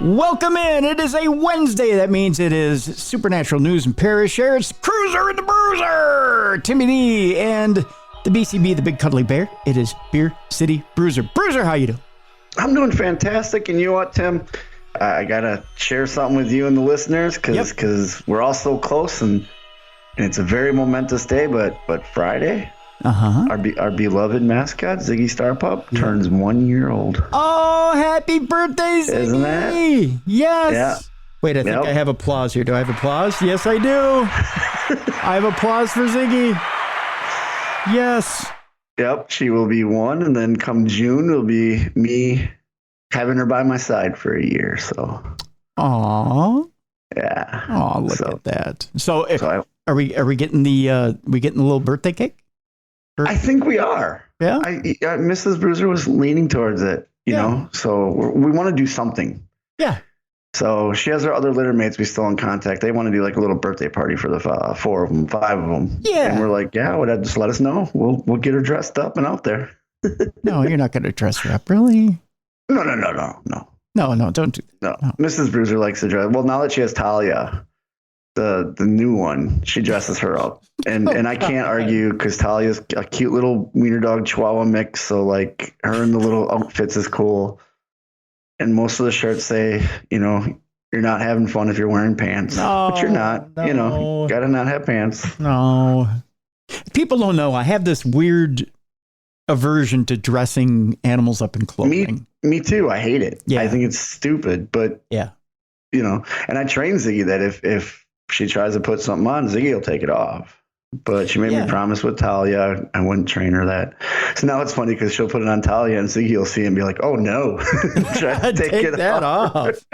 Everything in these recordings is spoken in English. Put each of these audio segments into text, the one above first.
Welcome in. It is a Wednesday. That means it is Supernatural News and Parashare. It's Cruiser and The Bruiser. Timmy D and the BCB, the Big Cuddly Bear. It is Beer City Bruiser. Bruiser, how you doing? I'm doing fantastic. And you know what, Tim? I got to share something with you and the listeners because we're all so close and it's a very momentous day. But Friday, our beloved mascot, Ziggy Star Pup, turns 1 year old. Oh, happy birthday, Ziggy! Isn't that? Yes. Yeah. Wait, I think I have applause here. Do I have applause? Yes, I do. I have applause for Ziggy. Yes. Yep, she will be 1, and then come June, it'll be me having her by my side for a year. So. Aww. Yeah. Oh, look at that. So, are we getting the little birthday cake? I think we are. Yeah. Mrs. Bruiser was leaning towards it, you know, so we want to do something. Yeah. So she has her other litter mates. We still in contact. They want to do like a little birthday party for the 4 of them, 5 of them. Yeah. And we're like, just let us know. We'll get her dressed up and out there. No, you're not going to dress her up, really? No, don't do that. No. Mrs. Bruiser likes to dress. Well, now that she has Talia, the new one, she dresses her up. And I can't argue because Talia's a cute little wiener dog Chihuahua mix. So like her in the little outfits is cool. And most of the shirts say, you're not having fun if you're wearing pants. No, but you're not. No. You got to not have pants. No. People don't know. I have this weird aversion to dressing animals up in clothing. Me too. I hate it. Yeah. I think it's stupid. But, and I train Ziggy that if she tries to put something on, Ziggy will take it off. But she made me promise with Talia I wouldn't train her that. So now it's funny because she'll put it on Talia and Ziggy will see and be like, oh, no. Try to take that off.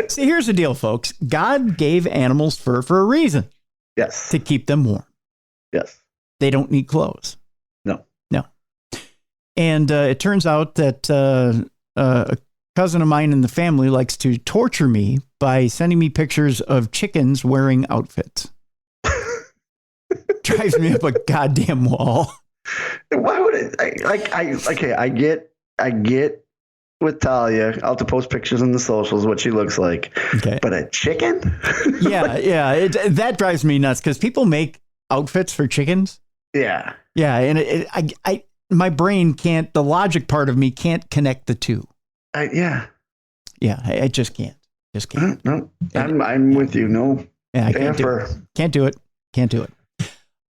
See, here's the deal, folks. God gave animals fur for a reason. Yes. To keep them warm. Yes. They don't need clothes. No. And it turns out that a cousin of mine in the family likes to torture me by sending me pictures of chickens wearing outfits. Drives me up a goddamn wall. Why would it? I get with Talia. I'll have to post pictures on the socials what she looks like. Okay. But a chicken? That drives me nuts because people make outfits for chickens. Yeah. Yeah, and my brain can't. The logic part of me can't connect the two. Yeah, I just can't. No, I'm with you. No. Yeah, I can't do it. Can't do it.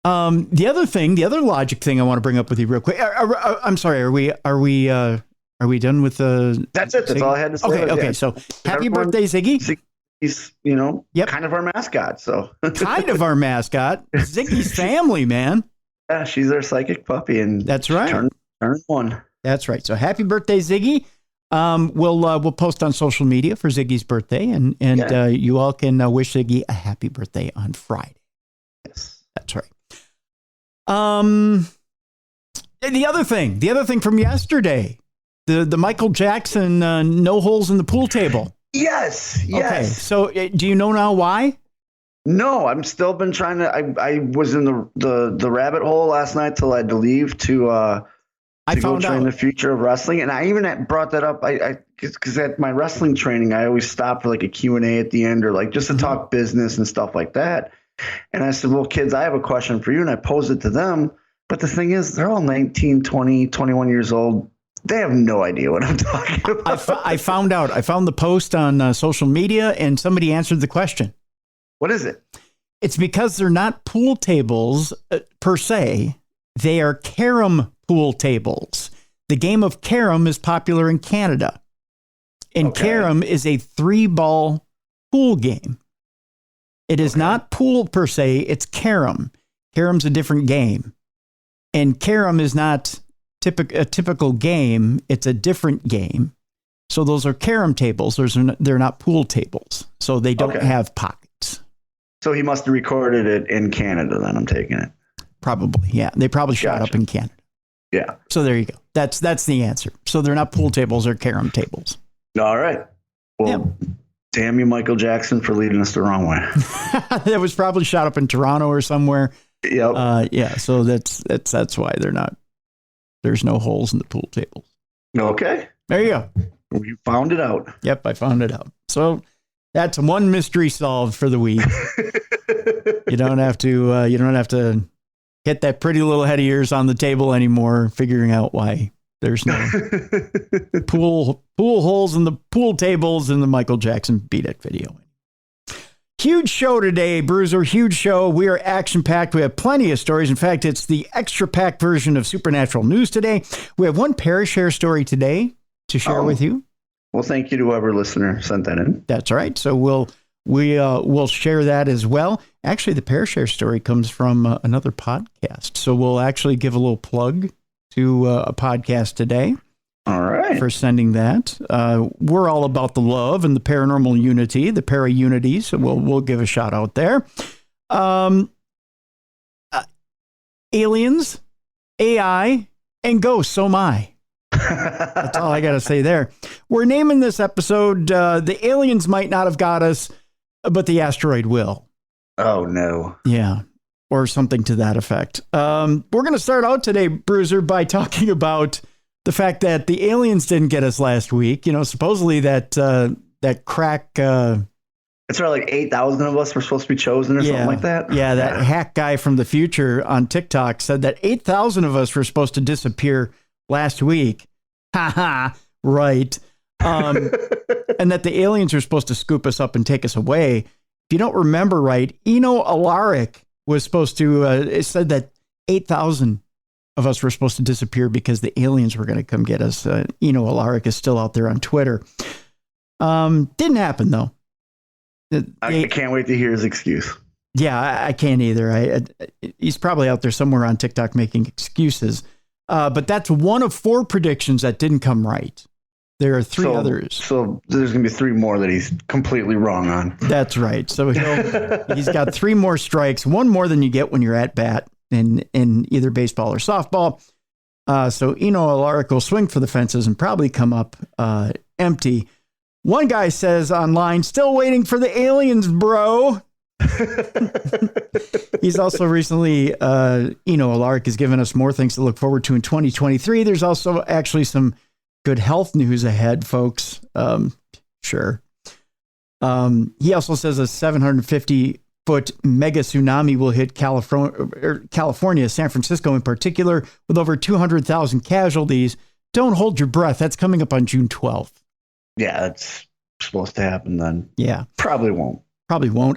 The other logic thing I want to bring up with you real quick. I'm sorry. Are we done with the? That's it. That's all I had to say. Okay. So happy birthday, Ziggy. He's, kind of our mascot. So kind of our mascot. Ziggy's family, man. Yeah, she's our psychic puppy, and that's right. Turn 1. That's right. So happy birthday, Ziggy. We'll post on social media for Ziggy's birthday, and you all can wish Ziggy a happy birthday on Friday. Yes, that's right. The other thing from yesterday, the Michael Jackson no holes in the pool table. Yes. Okay. So do you know now why? No, I'm still been trying to. I was in the rabbit hole last night till I had to leave to go train the future of wrestling, and I even brought that up. Because at my wrestling training, I always stop for like a Q&A at the end, or like just to talk business and stuff like that. And I said, well, kids, I have a question for you. And I posed it to them. But the thing is, they're all 19, 20, 21 years old. They have no idea what I'm talking about. I found out. I found the post on social media and somebody answered the question. What is it? It's because they're not pool tables per se. They are carom pool tables. The game of carom is popular in Canada. And carom is a 3-ball pool game. It is not pool per se, it's carom. Carom's a different game. And carom is not a typical game, it's a different game. So those are carom tables, they're not pool tables. So they don't have pockets. So he must have recorded it in Canada then, I'm taking it. Probably, yeah. They probably shot up in Canada. Yeah. So there you go. That's the answer. So they're not pool tables, they're carom tables. All right. Well, damn you, Michael Jackson, for leading us the wrong way. That was probably shot up in Toronto or somewhere. Yep. So that's why there's no holes in the pool tables. Okay. There you go. You found it out. Yep, I found it out. So that's one mystery solved for the week. You don't have to hit that pretty little head of yours on the table anymore, figuring out why there's no pool holes in the pool tables in the Michael Jackson Beat It video. Huge show today, Bruiser. Huge show. We are action-packed. We have plenty of stories. In fact, it's the extra-packed version of Supernatural News today. We have one Parashare story today to share with you. Well, thank you to whoever listener sent that in. That's right. So we'll share that as well. Actually, the Parashare story comes from another podcast. So we'll actually give a little plug to a podcast today. All right. For sending that. We're all about the love and the paranormal unity, the para-unity, so we'll give a shout out there. Aliens, AI, and ghosts, oh my. That's all I got to say there. We're naming this episode, The Aliens Might Not Have Got Us, but the Asteroid Will. Oh, no. Yeah, or something to that effect. We're going to start out today, Bruiser, by talking about the fact that the aliens didn't get us last week. You know, supposedly that crack... it's sort of like 8,000 of us were supposed to be chosen or something like that. Yeah, that hack guy from the future on TikTok said that 8,000 of us were supposed to disappear last week. Ha ha, right. And that the aliens are supposed to scoop us up and take us away. If you don't remember right, Eno Alaric was supposed to, it said that 8,000 of us were supposed to disappear because the aliens were going to come get us. Eno Alaric is still out there on Twitter. Didn't happen, though. I can't wait to hear his excuse. Yeah, I can't either. He's probably out there somewhere on TikTok making excuses. But that's one of 4 predictions that didn't come right. There are 3 others. So there's going to be 3 more that he's completely wrong on. That's right. So he's got 3 more strikes, 1 more than you get when you're at bat in either baseball or softball. So Eno Alaric will swing for the fences and probably come up empty. One guy says online, still waiting for the aliens, bro. He's also recently, Eno Alaric has given us more things to look forward to in 2023. There's also actually some good health news ahead, folks. Sure. He also says a 750-foot mega tsunami will hit California, San Francisco in particular, with over 200,000 casualties. Don't hold your breath. That's coming up on June 12th. Yeah, it's supposed to happen then. Yeah. Probably won't. A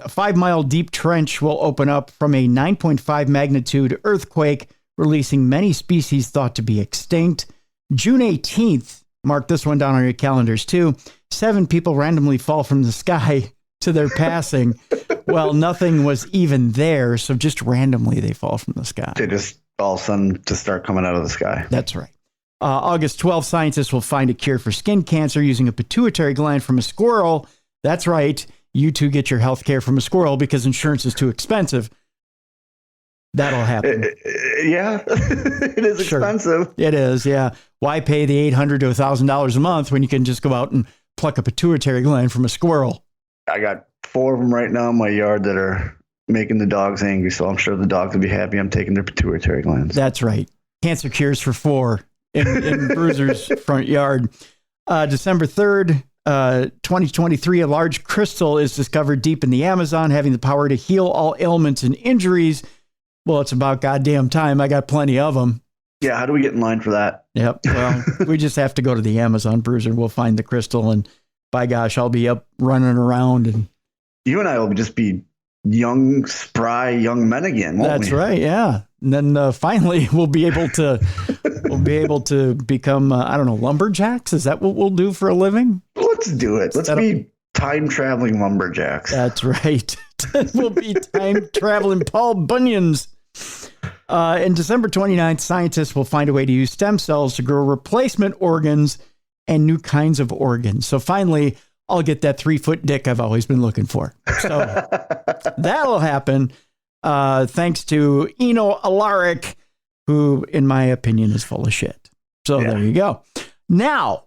5-mile deep trench will open up from a 9.5 magnitude earthquake, releasing many species thought to be extinct. June 18th, mark this one down on your calendars too. 7 people randomly fall from the sky to their passing. Well, nothing was even there, so just randomly they fall from the sky. They just all of a sudden just start coming out of the sky. That's right. August 12th, scientists will find a cure for skin cancer using a pituitary gland from a squirrel. That's right. You too get your health care from a squirrel because insurance is too expensive. That'll happen. Yeah, it is expensive. It is, yeah. Why pay the $800 to $1,000 a month when you can just go out and pluck a pituitary gland from a squirrel? I got 4 of them right now in my yard that are making the dogs angry, so I'm sure the dogs will be happy I'm taking their pituitary glands. That's right. Cancer cures for 4 in Bruiser's front yard. December 3rd, 2023, a large crystal is discovered deep in the Amazon, having the power to heal all ailments and injuries. Well, it's about goddamn time. I got plenty of them. Yeah, how do we get in line for that? Yep. Well, we just have to go to the Amazon, Bruiser. We'll find the crystal, and by gosh, I'll be up running around. And you and I will just be young, spry young men again, won't we? That's right, yeah. And then finally, we'll be able to become, I don't know, lumberjacks. Is that what we'll do for a living? Let's do it. Let's be time-traveling lumberjacks. That's right. We'll be time-traveling Paul Bunyans. In December 29th, scientists will find a way to use stem cells to grow replacement organs and new kinds of organs. So finally, I'll get that 3-foot dick I've always been looking for. So that'll happen thanks to Eno Alaric, who, in my opinion, is full of shit. So There you go. Now,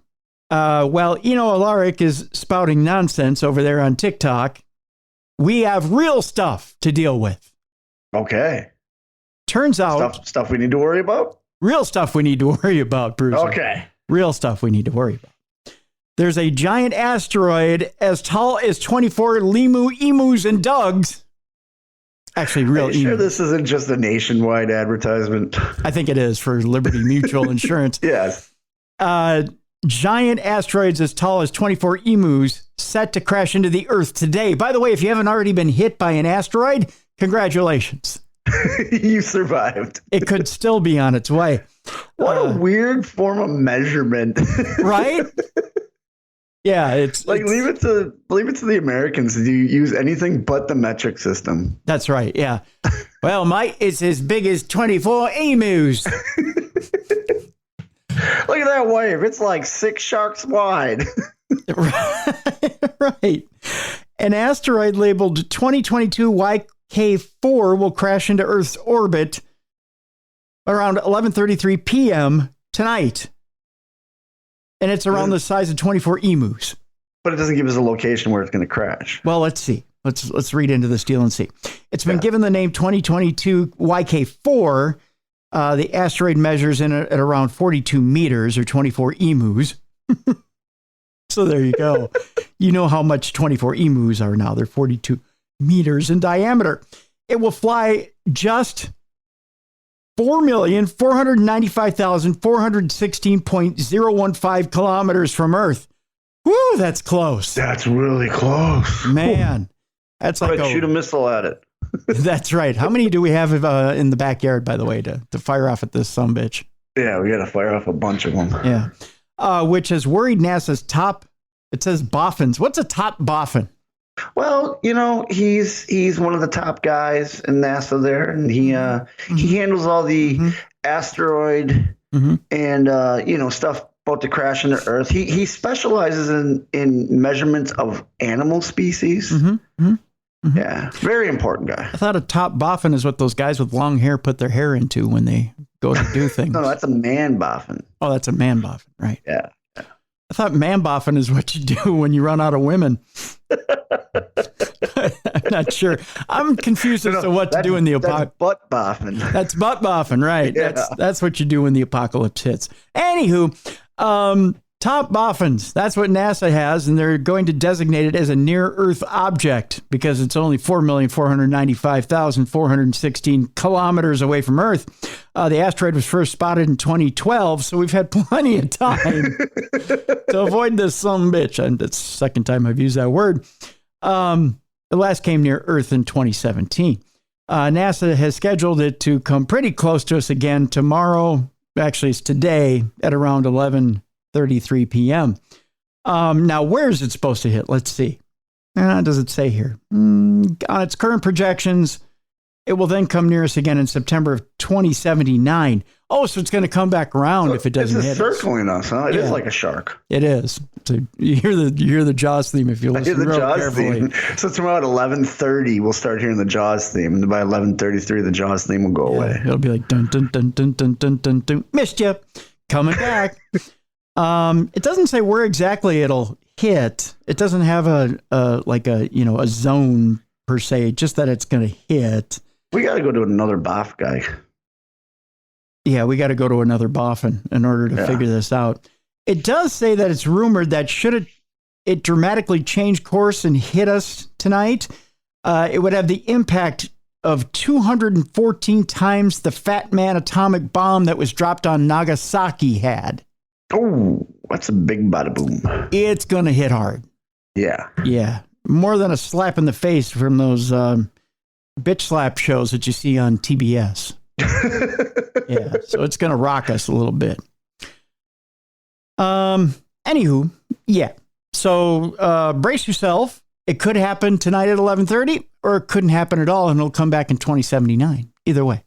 while Eno Alaric is spouting nonsense over there on TikTok, we have real stuff to deal with. Okay. Turns out... Stuff we need to worry about? Real stuff we need to worry about, Bruce. Okay. Real stuff we need to worry about. There's a giant asteroid as tall as 24 emus, and dogs. Actually, real emus. Sure, this isn't just a nationwide advertisement. I think it is for Liberty Mutual Insurance. Yes. Giant asteroids as tall as 24 emus set to crash into the Earth today. By the way, if you haven't already been hit by an asteroid, congratulations. You survived. It could still be on its way. What a weird form of measurement. Right? Yeah, it's like leave it to the Americans to use anything but the metric system. That's right. Yeah. Well, it's as big as 24 emus. Look at that wave. It's like 6 sharks wide. Right. An asteroid labeled 2022 YK4 will crash into Earth's orbit around 11:33 p.m. tonight. And it's around the size of 24 emus. But it doesn't give us a location where it's going to crash. Well, let's see. Let's read into this deal and see. It's been given the name 2022 YK4. The asteroid measures in at around 42 meters or 24 emus. So there you go. You know how much 24 emus are now. They're 42 meters in diameter. It will fly just 4,495,416.015 kilometers from Earth. Woo, that's close. That's really close. Man, that's like shoot a missile at it. That's right. How many do we have in the backyard, by the way, to fire off at this sumbitch? Yeah, we got to fire off a bunch of them. Yeah. Which has worried NASA's top, it says boffins. What's a top boffin? Well, he's one of the top guys in NASA there, and he handles all the asteroid and stuff about to crash into Earth. He specializes in measurements of animal species. Yeah, very important guy. I thought a top boffin is what those guys with long hair put their hair into when they go to do things. No, that's a man boffin. Oh, that's a man boffin, right? Yeah. I thought man boffin is what you do when you run out of women. I'm not sure. I'm confused as to what to do in the apocalypse. That's butt boffin. That's butt boffin, right? Yeah. That's what you do when the apocalypse hits. Anywho, top boffins. That's what NASA has, and they're going to designate it as a near-Earth object because it's only 4,495,416 kilometers away from Earth. The asteroid was first spotted in 2012, so we've had plenty of time to avoid this sumbitch. And that's the second time I've used that word. The last came near Earth in 2017. NASA has scheduled it to come pretty close to us again tomorrow. Actually, it's today at around 11:33 p.m. Now, where is it supposed to hit? Let's see. Does it say here? On its current projections, it will then come near us again in September of 2079. Oh, so it's going to come back around if it doesn't hit us. It's circling us, huh? It is like a shark. It is. So you hear the Jaws theme if you listen real carefully. So tomorrow at 11:30, we'll start hearing the Jaws theme, and by 11:33, the Jaws theme will go away. It'll be like dun dun dun dun dun dun dun dun. Missed you. Coming back. It doesn't say where exactly it'll hit. It doesn't have a zone per se. Just that it's going to hit. We got to go to another boff guy. Yeah, we got to go to another boffin in order to figure this out. It does say that it's rumored that should it dramatically change course and hit us tonight, it would have the impact of 214 times the Fat Man atomic bomb that was dropped on Nagasaki had. Oh, that's a big bada boom. It's going to hit hard. Yeah. Yeah. More than a slap in the face from those bitch slap shows that you see on TBS. Yeah. So it's going to rock us a little bit. Anywho, yeah. So brace yourself. It could happen tonight at 11:30, or it couldn't happen at all, and it'll come back in 2079. Either way.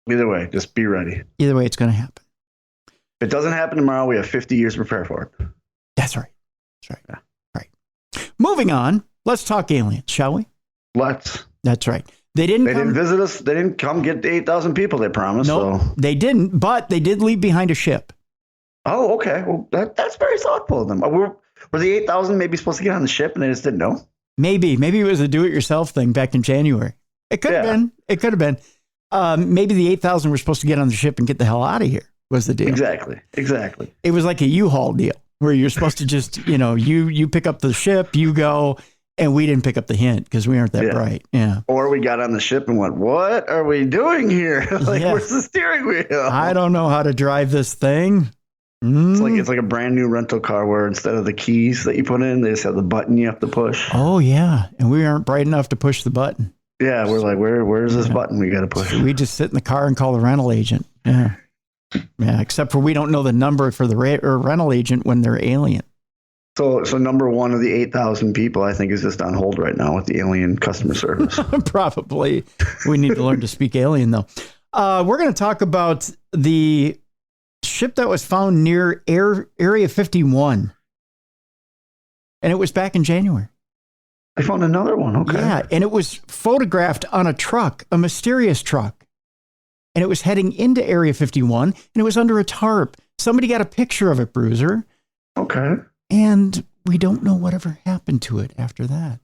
Either way, just be ready. Either way, it's going to happen. If it doesn't happen tomorrow, we have 50 years to prepare for it. That's right. That's right. Yeah. Right. Moving on, let's talk aliens, shall we? Let's. That's right. They didn't visit us. They didn't come get the 8,000 people they promised. No, they didn't, but they did leave behind a ship. Oh, okay. Well, that's very thoughtful of them. Were the 8,000 maybe supposed to get on the ship and they just didn't know? Maybe it was a do-it-yourself thing back in January. It could have been. It could have been. Maybe the 8,000 were supposed to get on the ship and get the hell out of here. Was the deal. Exactly. It was like a U-Haul deal. where you're supposed to just, you pick up the ship, you go, and we didn't pick up the hint because we aren't that bright. Yeah. Or we got on the ship and went, what are we doing here? Where's the steering wheel? I don't know how to drive this thing. It's like a brand new rental car where instead of the keys that you put in, they just have the button you have to push. Oh, yeah. And we aren't bright enough to push the button. Yeah, we're like, where's this button we got to push? We just sit in the car and call the rental agent. Yeah. Yeah, except for we don't know the number for the rental agent when they're alien. So number one of the 8,000 people, I think, is just on hold right now with the alien customer service. Probably. We need to learn to speak alien, though. We're going to talk about the ship that was found near Area 51. And it was back in January. I found another one. Okay. Yeah, and it was photographed on a truck, a mysterious truck. And it was heading into Area 51, and it was under a tarp. Somebody got a picture of it, Bruiser. Okay. And we don't know whatever happened to it after that.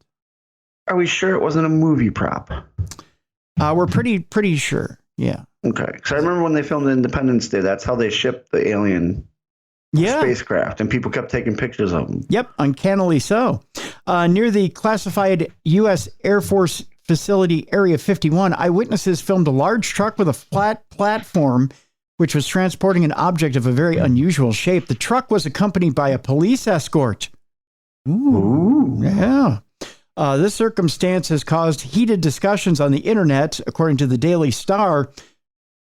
Are we sure it wasn't a movie prop? We're pretty sure. Yeah. Okay. So I remember when they filmed Independence Day, that's how they shipped the alien spacecraft, and people kept taking pictures of them. Yep, uncannily so. Near the classified U.S. Air Force facility Area 51, eyewitnesses filmed a large truck with a flat platform which was transporting an object of a very unusual shape. The truck was accompanied by a police escort. Ooh. Yeah. This circumstance has caused heated discussions on the internet, according to the Daily Star,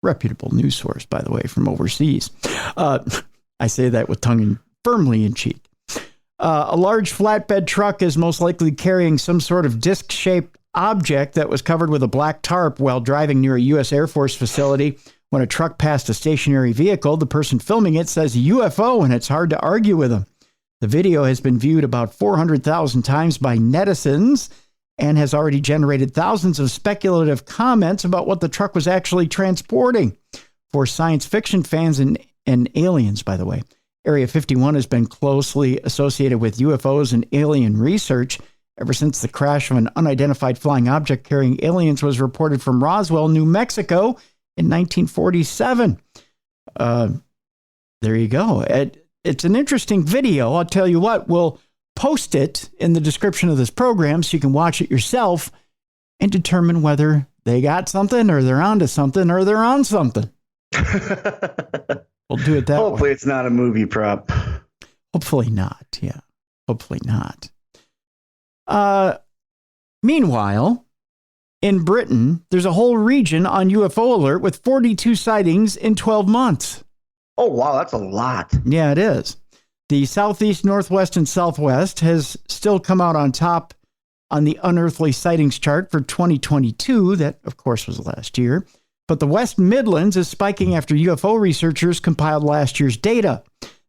reputable news source, by the way, from overseas. I say that with tongue firmly in cheek. A large flatbed truck is most likely carrying some sort of disc-shaped object that was covered with a black tarp while driving near a U.S. Air Force facility. When a truck passed a stationary vehicle, the person filming it says UFO, and it's hard to argue with them. The video has been viewed about 400,000 times by netizens and has already generated thousands of speculative comments about what the truck was actually transporting. For science fiction fans and aliens, by the way, Area 51 has been closely associated with UFOs and alien research ever since the crash of an unidentified flying object carrying aliens was reported from Roswell, New Mexico in 1947. There you go. It's an interesting video. I'll tell you what, we'll post it in the description of this program so you can watch it yourself and determine whether they got something or they're onto something or they're on something. We'll do it that way. Hopefully it's not a movie prop. Hopefully not. Yeah. Hopefully not. Meanwhile, in Britain, there's a whole region on UFO alert with 42 sightings in 12 months. Oh, wow. That's a lot. Yeah, it is. The southeast, northwest, and southwest has still come out on top on the unearthly sightings chart for 2022. That, of course, was last year. But the West Midlands is spiking after UFO researchers compiled last year's data.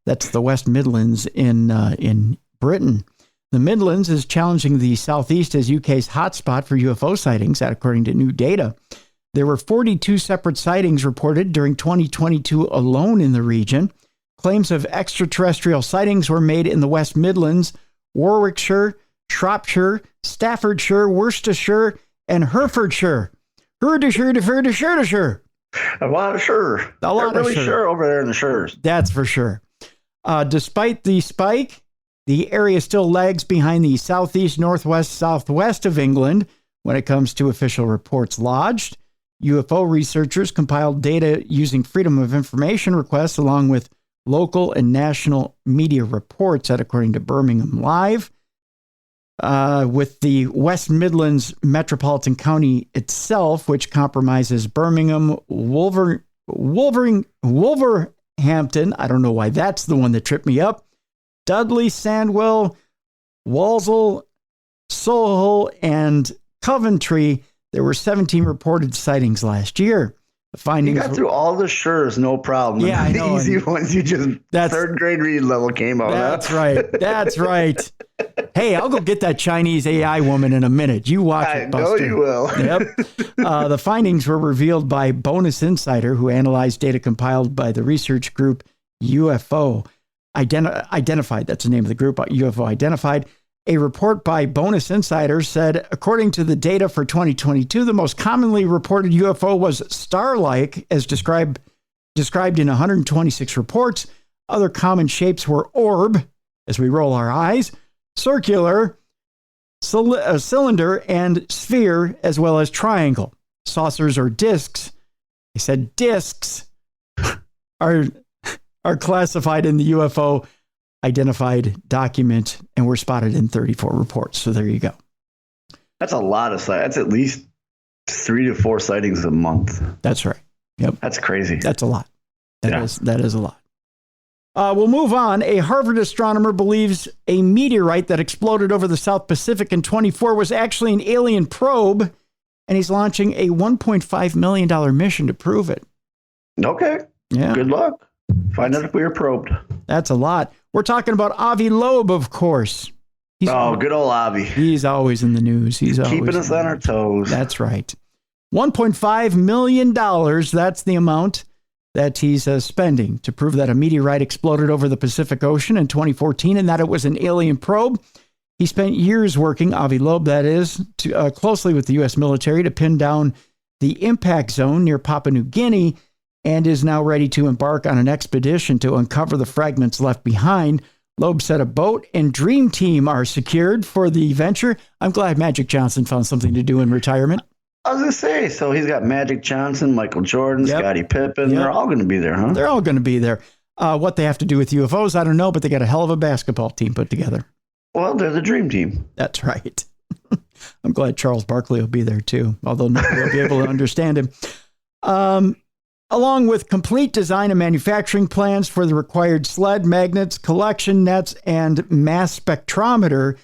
That's the West Midlands in Britain. The Midlands is challenging the Southeast as UK's hotspot for UFO sightings, according to new data. There were 42 separate sightings reported during 2022 alone in the region. Claims of extraterrestrial sightings were made in the West Midlands, Warwickshire, Shropshire, Staffordshire, Worcestershire, and Herefordshire. A lot of sure. They're really sure over there in the shires. That's for sure. Despite the spike, the area still lags behind the southeast, northwest, southwest of England when it comes to official reports lodged. UFO researchers compiled data using Freedom of Information requests along with local and national media reports, that according to Birmingham Live. With the West Midlands Metropolitan County itself, which compromises Birmingham, Wolverhampton, I don't know why that's the one that tripped me up, Dudley, Sandwell, Walsall, Solihull, and Coventry. There were 17 reported sightings last year. The findings you got through all the shures, no problem. Yeah, I know. The easy ones, you just third grade read level came out. That's right. That's right. Hey, I'll go get that Chinese AI woman in a minute. You watch it, Buster. I know you will. Yep. The findings were revealed by Bonus Insider, who analyzed data compiled by the research group UFO Identified. That's the name of the group, UFO Identified. A report by Bonus Insider said, according to the data for 2022, the most commonly reported UFO was star-like, as described in 126 reports. Other common shapes were orb, as we roll our eyes, circular, cylinder, and sphere, as well as triangle. Saucers or discs, he said discs, are classified in the UFO identified document and were spotted in 34 reports. So there you go. That's a lot of sightings. That's at least 3 to 4 sightings a month. That's right. Yep. That's crazy. That's a lot. That is a lot. We'll move on. A Harvard astronomer believes a meteorite that exploded over the South Pacific in 24 was actually an alien probe, and he's launching a $1.5 million mission to prove it. Okay. Yeah. Good luck. Find out if we were probed. That's a lot. We're talking about Avi Loeb, of course. Good old Avi. He's always in the news. He's keeping us on our toes. That's right. $1.5 million. That's the amount that he's spending to prove that a meteorite exploded over the Pacific Ocean in 2014 and that it was an alien probe. He spent years working, Avi Loeb, that is, closely with the U.S. military to pin down the impact zone near Papua New Guinea and is now ready to embark on an expedition to uncover the fragments left behind. Loeb said a boat and dream team are secured for the venture. I'm glad Magic Johnson found something to do in retirement. I was going to say, so he's got Magic Johnson, Michael Jordan, Scottie Pippen. They're all going to be there, huh? They're all going to be there. What they have to do with UFOs, I don't know, but they got a hell of a basketball team put together. Well, they're the dream team. That's right. I'm glad Charles Barkley will be there too, although nobody will be able to understand him. Along with complete design and manufacturing plans for the required sled, magnets, collection nets, and mass spectrometer,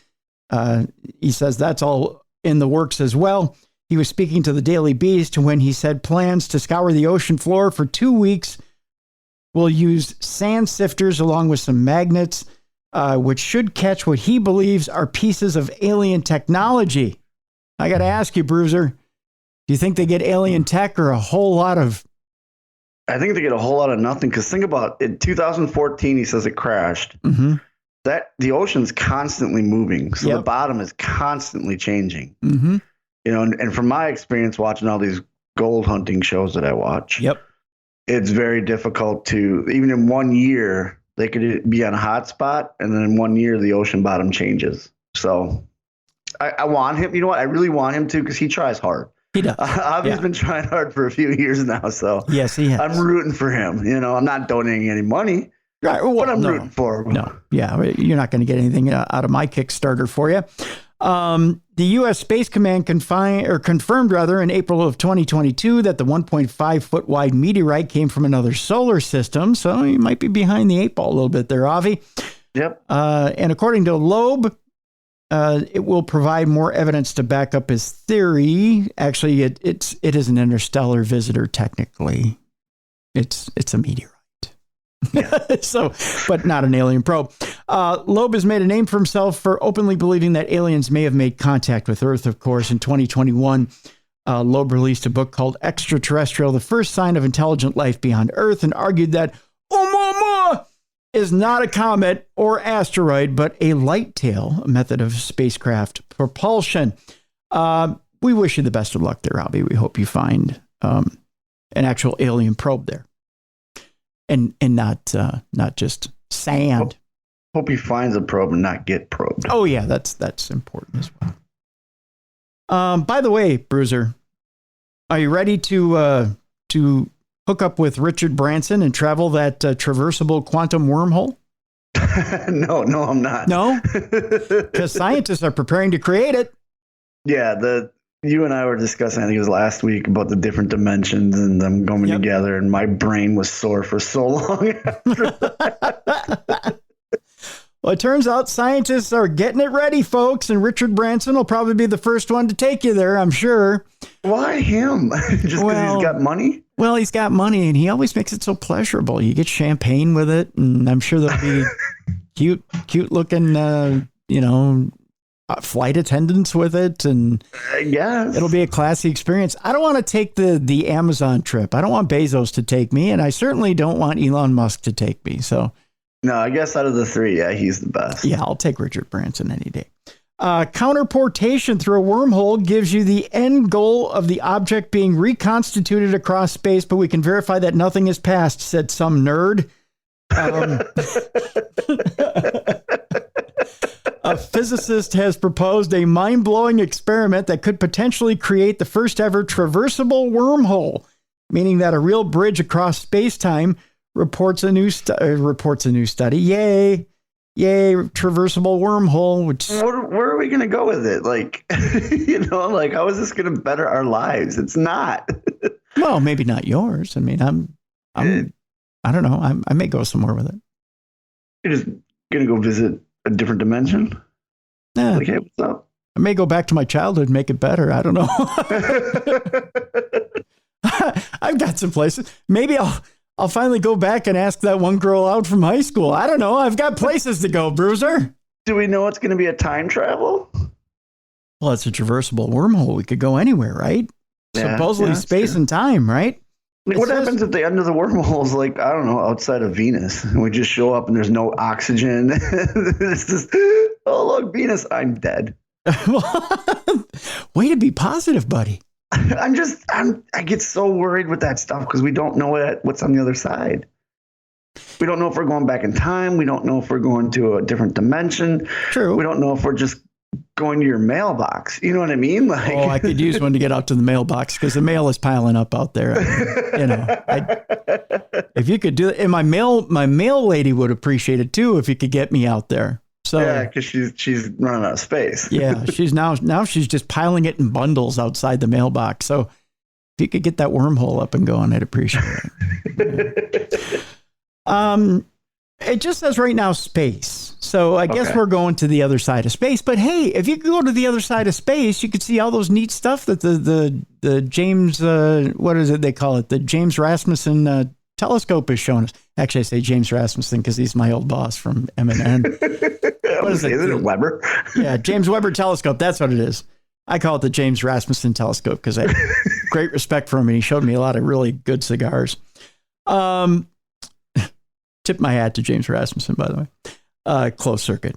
he says that's all in the works as well. He was speaking to the Daily Beast when he said plans to scour the ocean floor for 2 weeks will use sand sifters along with some magnets, which should catch what he believes are pieces of alien technology. I got to ask you, Bruiser, do you think they get alien tech or a whole lot of... I think they get a whole lot of nothing, because think about it. In 2014, he says it crashed. Mm-hmm. That the ocean's constantly moving, so the bottom is constantly changing. Mm-hmm. You know, and from my experience watching all these gold hunting shows that I watch, it's very difficult to, even in 1 year, they could be on a hot spot, and then in 1 year, the ocean bottom changes. So I want him, you know what? I really want him to, because he tries hard. He does. Avi's been trying hard for a few years now, so yes, he has. I'm rooting for him. You know, I'm not donating any money, but I'm rooting for him. No, you're not going to get anything out of my Kickstarter for you. The U.S. Space Command confirmed in April of 2022 that the 1.5-foot wide meteorite came from another solar system. So you might be behind the 8 ball a little bit there, Avi. Yep. And according to Loeb, it will provide more evidence to back up his theory. Actually, it is an interstellar visitor. Technically, it's a meteorite. So, but not an alien probe. Loeb has made a name for himself for openly believing that aliens may have made contact with Earth. Of course, in 2021, Loeb released a book called Extraterrestrial: The First Sign of Intelligent Life Beyond Earth, and argued that Oumuamua is not a comet or asteroid, but a light tail, a method of spacecraft propulsion. We wish you the best of luck there, Robbie. We hope you find an actual alien probe there. And not just sand. Hope he finds a probe and not get probed. Oh yeah, that's important as well. By the way, Bruiser, are you ready to hook up with Richard Branson and travel that traversable quantum wormhole? No, I'm not. No, because scientists are preparing to create it. Yeah, you and I were discussing, I think it was last week, about the different dimensions and them going together, and my brain was sore for so long after that. Well, it turns out scientists are getting it ready, folks, and Richard Branson will probably be the first one to take you there, I'm sure. Why him? Just because he's got money? Well, he's got money, and he always makes it so pleasurable. You get champagne with it, and I'm sure there'll be cute-looking, flight attendants with it, and it'll be a classy experience. I don't want to take the Amazon trip. I don't want Bezos to take me, and I certainly don't want Elon Musk to take me. So, no, I guess out of the three, he's the best. Yeah, I'll take Richard Branson any day. Counterportation through a wormhole gives you the end goal of the object being reconstituted across space, but we can verify that nothing is passed, said some nerd. A physicist has proposed a mind-blowing experiment that could potentially create the first ever traversable wormhole, meaning that a real bridge across space-time reports a new study. Yay, traversable wormhole. Which where are we going to go with it? Like, how is this going to better our lives? It's not. Well, maybe not yours. I mean, I don't know. I may go somewhere with it. You're just going to go visit a different dimension? Yeah. Like, hey, what's up? I may go back to my childhood and make it better. I don't know. I've got some places. Maybe I'll finally go back and ask that one girl out from high school. I don't know. I've got places to go, Bruiser. Do we know it's going to be a time travel? Well, it's a traversable wormhole. We could go anywhere, right? Yeah, supposedly space true. And time, right? Like, what happens if the end of the wormhole is like, I don't know, outside of Venus, and we just show up and there's no oxygen? It's just, oh, look, Venus, I'm dead. Way to be positive, buddy. I get so worried with that stuff because we don't know what's on the other side. We don't know if we're going back in time. We don't know if we're going to a different dimension. True. We don't know if we're just going to your mailbox. You know what I mean? Like, I could use one to get out to the mailbox because the mail is piling up out there. If you could do it, and my mail lady would appreciate it too if you could get me out there. So yeah, because she's running out of space. Yeah, she's now she's just piling it in bundles outside the mailbox. So if you could get that wormhole up and going, I'd appreciate it. It just says right now space. So I guess we're going to the other side of space. But hey, if you could go to the other side of space, you could see all those neat stuff that the James what is it they call it? The James Rasmussen telescope is showing us. Actually, I say James Rasmussen because he's my old boss from M&N. What is it? Isn't it Weber? Yeah, James Weber telescope. That's what it is. I call it the James Rasmussen telescope because I have great respect for him, and he showed me a lot of really good cigars. Tip my hat to James Rasmussen, by the way. Closed circuit.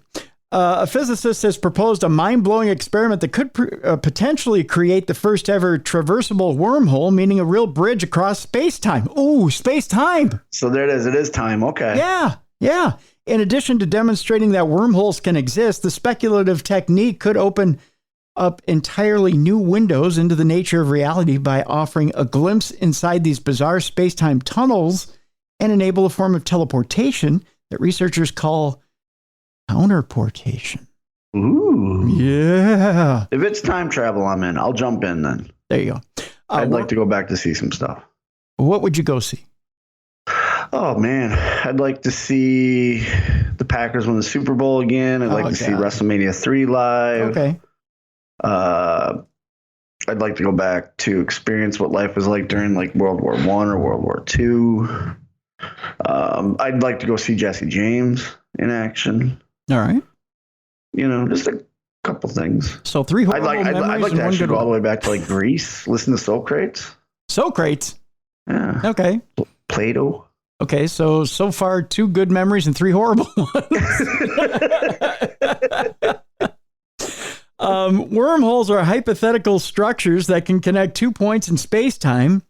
A physicist has proposed a mind-blowing experiment that could potentially create the first ever traversable wormhole, meaning a real bridge across space-time. Ooh, space-time. So there it is. It is time. Okay. Yeah. In addition to demonstrating that wormholes can exist, the speculative technique could open up entirely new windows into the nature of reality by offering a glimpse inside these bizarre space-time tunnels and enable a form of teleportation that researchers call counterportation. Ooh. Yeah. If it's time travel, I'm in. I'll jump in then. There you go. I'd like to go back to see some stuff. What would you go see? Oh, man. I'd like to see the Packers win the Super Bowl again. I'd like to see WrestleMania 3 live. Okay. I'd like to go back to experience what life was like during like World War I or World War II. I'd like to go see Jesse James in action. All right. Just a couple things. So 3 horrible I'd like to actually go all the way back to like Greece, listen to Socrates. Socrates? Yeah. Okay. Plato. Okay, so far 2 good memories and 3 horrible ones. Wormholes are hypothetical structures that can connect 2 points in space-time,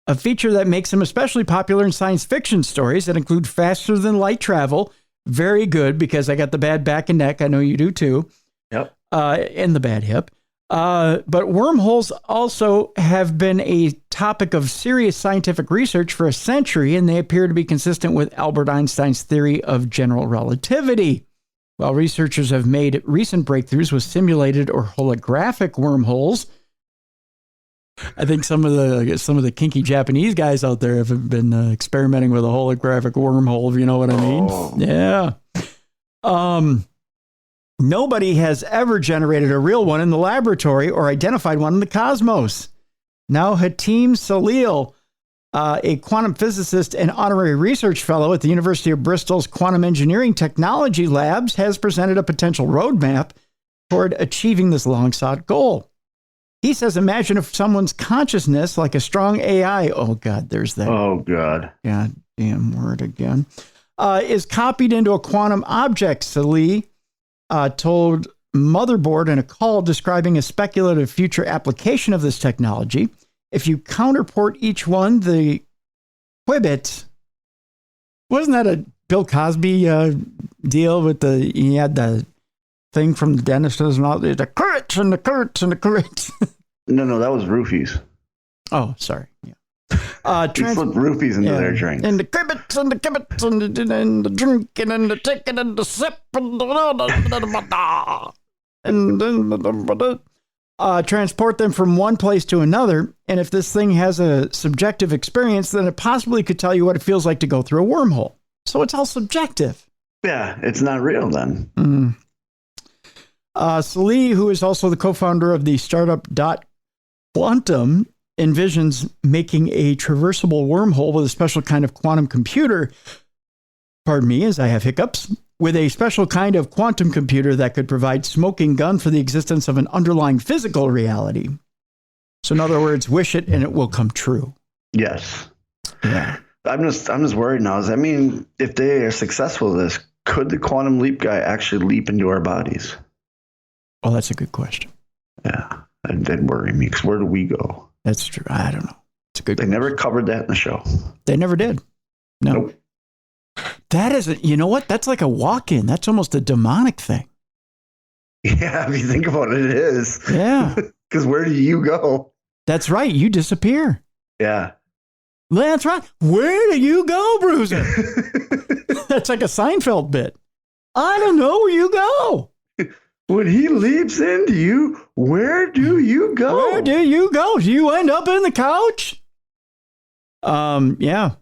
a feature that makes them especially popular in science fiction stories that include faster than light travel. Very good, because I got the bad back and neck. I know you do too. Yep. And the bad hip. But wormholes also have been a topic of serious scientific research for a century, and they appear to be consistent with Albert Einstein's theory of general relativity. While researchers have made recent breakthroughs with simulated or holographic wormholes, I think some of the kinky Japanese guys out there have been experimenting with a holographic wormhole, if you know what I mean. Oh. Yeah. Nobody has ever generated a real one in the laboratory or identified one in the cosmos. Now, Hatim Salil, a quantum physicist and honorary research fellow at the University of Bristol's Quantum Engineering Technology Labs, has presented a potential roadmap toward achieving this long-sought goal. He says, imagine if someone's consciousness, like a strong AI, oh God, there's that. Oh God. Goddamn word again, is copied into a quantum object. Salih told Motherboard in a call describing a speculative future application of this technology. If you counterport each one, the qubit, wasn't that a Bill Cosby deal with he had the thing from the dentist and all the currents and the currents and the currents. No, that was roofies. Oh, sorry. Yeah. He slipped roofies into their drinks. And the kibitz and the kibitz and the drinking and the taking and the sip and transport them from one place to another. And if this thing has a subjective experience, then it possibly could tell you what it feels like to go through a wormhole. So it's all subjective. Yeah, it's not real then. Salih, who is also the co-founder of the startup Quantum, envisions making a traversable wormhole with a special kind of quantum computer. Pardon me as I have hiccups. With a special kind of quantum computer that could provide smoking gun for the existence of an underlying physical reality. So in other words, wish it and it will come true. Yes. Yeah. I'm just worried now. I mean, if they are successful with this, could the quantum leap guy actually leap into our bodies? Well, that's a good question. Yeah, that'd worry me because where do we go? That's true. I don't know. It's a good They question. never covered that in the show. They never did. No. Nope. That isn't, you know what? That's like a walk-in. That's almost a demonic thing. Yeah, if you think about it, it is. Yeah. Because where do you go? That's right. You disappear. Yeah. That's right. Where do you go, Bruiser? That's like a Seinfeld bit. I don't know where you go. When he leaps into you, where do you go? Where do you go? Do you end up in the couch? Yeah.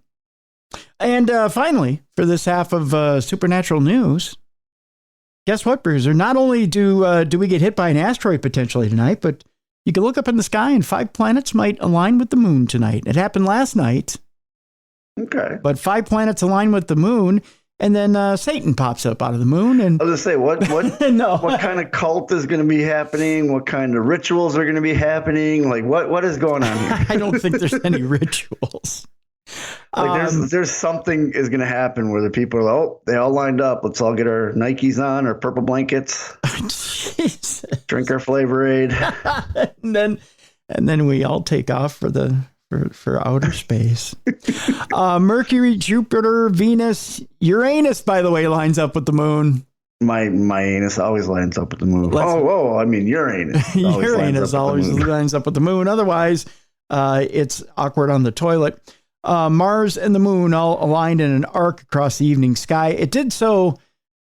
And finally, for this half of Supernatural News, guess what, Bruiser? Not only do we get hit by an asteroid potentially tonight, but you can look up in the sky and 5 planets might align with the moon tonight. It happened last night. Okay. But 5 planets align with the moon, and then Satan pops up out of the moon. And I was going to say, no. What kind of cult is going to be happening? What kind of rituals are going to be happening? Like, what is going on here? I don't think there's any rituals. Like there's something is going to happen where the people are, they all lined up. Let's all get our Nikes on, our purple blankets, drink our Flavor Aid. and then we all take off for outer space. Mercury, Jupiter, Venus, Uranus, by the way, lines up with the moon. My anus always lines up with the moon. I mean Uranus. Uranus always lines up with the moon. Otherwise, it's awkward on the toilet. Mars and the moon all aligned in an arc across the evening sky. It did so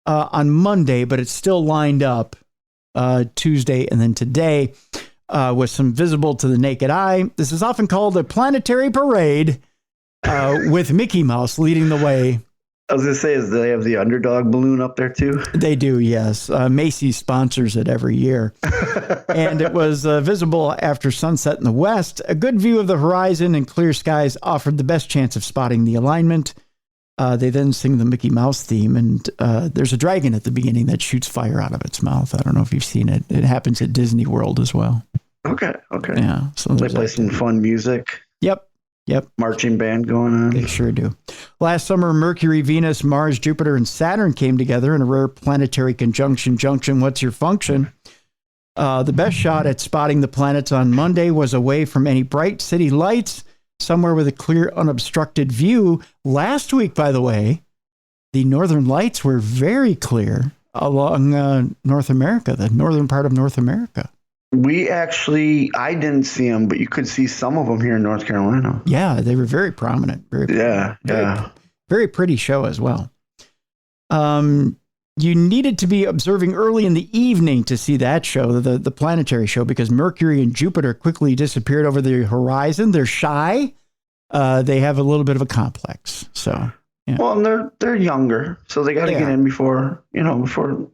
on Monday, but it's still lined up Tuesday and then today with some visible to the naked eye. This is often called a planetary parade with Mickey Mouse leading the way. I was going to say, do they have the underdog balloon up there too? They do, yes. Macy's sponsors it every year. And it was visible after sunset in the west. A good view of the horizon and clear skies offered the best chance of spotting the alignment. They then sing the Mickey Mouse theme, and there's a dragon at the beginning that shoots fire out of its mouth. I don't know if you've seen it. It happens at Disney World as well. Okay. Yeah. So they play some fun music. Yep. Marching band going on. They sure do. Last summer, Mercury, Venus, Mars, Jupiter, and Saturn came together in a rare planetary conjunction. What's your function? The best shot at spotting the planets on Monday was away from any bright city lights, somewhere with a clear, unobstructed view. Last week, by the way, the northern lights were very clear along North America, the northern part of North America. I didn't see them, but you could see some of them here in North Carolina. Yeah, they were very prominent. Very pretty show as well. You needed to be observing early in the evening to see that show, the planetary show, because Mercury and Jupiter quickly disappeared over the horizon. They're shy. They have a little bit of a complex. So, yeah. Well, and they're younger, so they got to get in before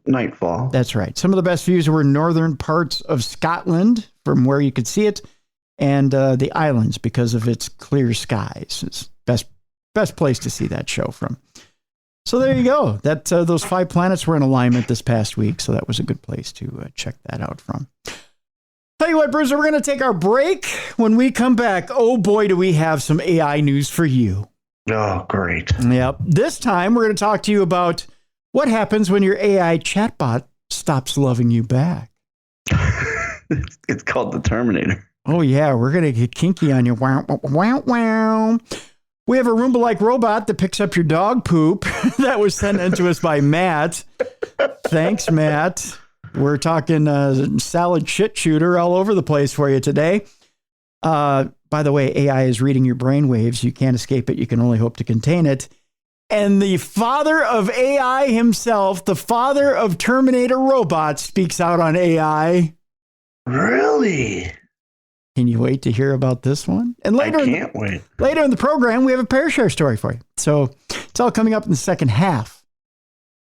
nightfall. That's right. Some of the best views were northern parts of Scotland, from where you could see it, and the islands because of its clear skies. It's best place to see that show from. So there you go. That those 5 planets were in alignment this past week, so that was a good place to check that out from. Tell you what, Bruiser, we're going to take our break. When we come back, oh boy, do we have some AI news for you. Oh, great. Yep. This time, we're going to talk to you about what happens when your AI chatbot stops loving you back. It's called the Terminator. Oh, yeah. We're going to get kinky on you. Wow, wow, wow. We have a Roomba-like robot that picks up your dog poop. That was sent in to us by Matt. Thanks, Matt. We're talking salad shit shooter all over the place for you today. By the way, AI is reading your brainwaves. You can't escape it. You can only hope to contain it. And the father of AI himself, the father of Terminator robots, speaks out on AI. Really? Can you wait to hear about this one? And later, I can't wait. Later in the program, we have a Parashare story for you. So it's all coming up in the second half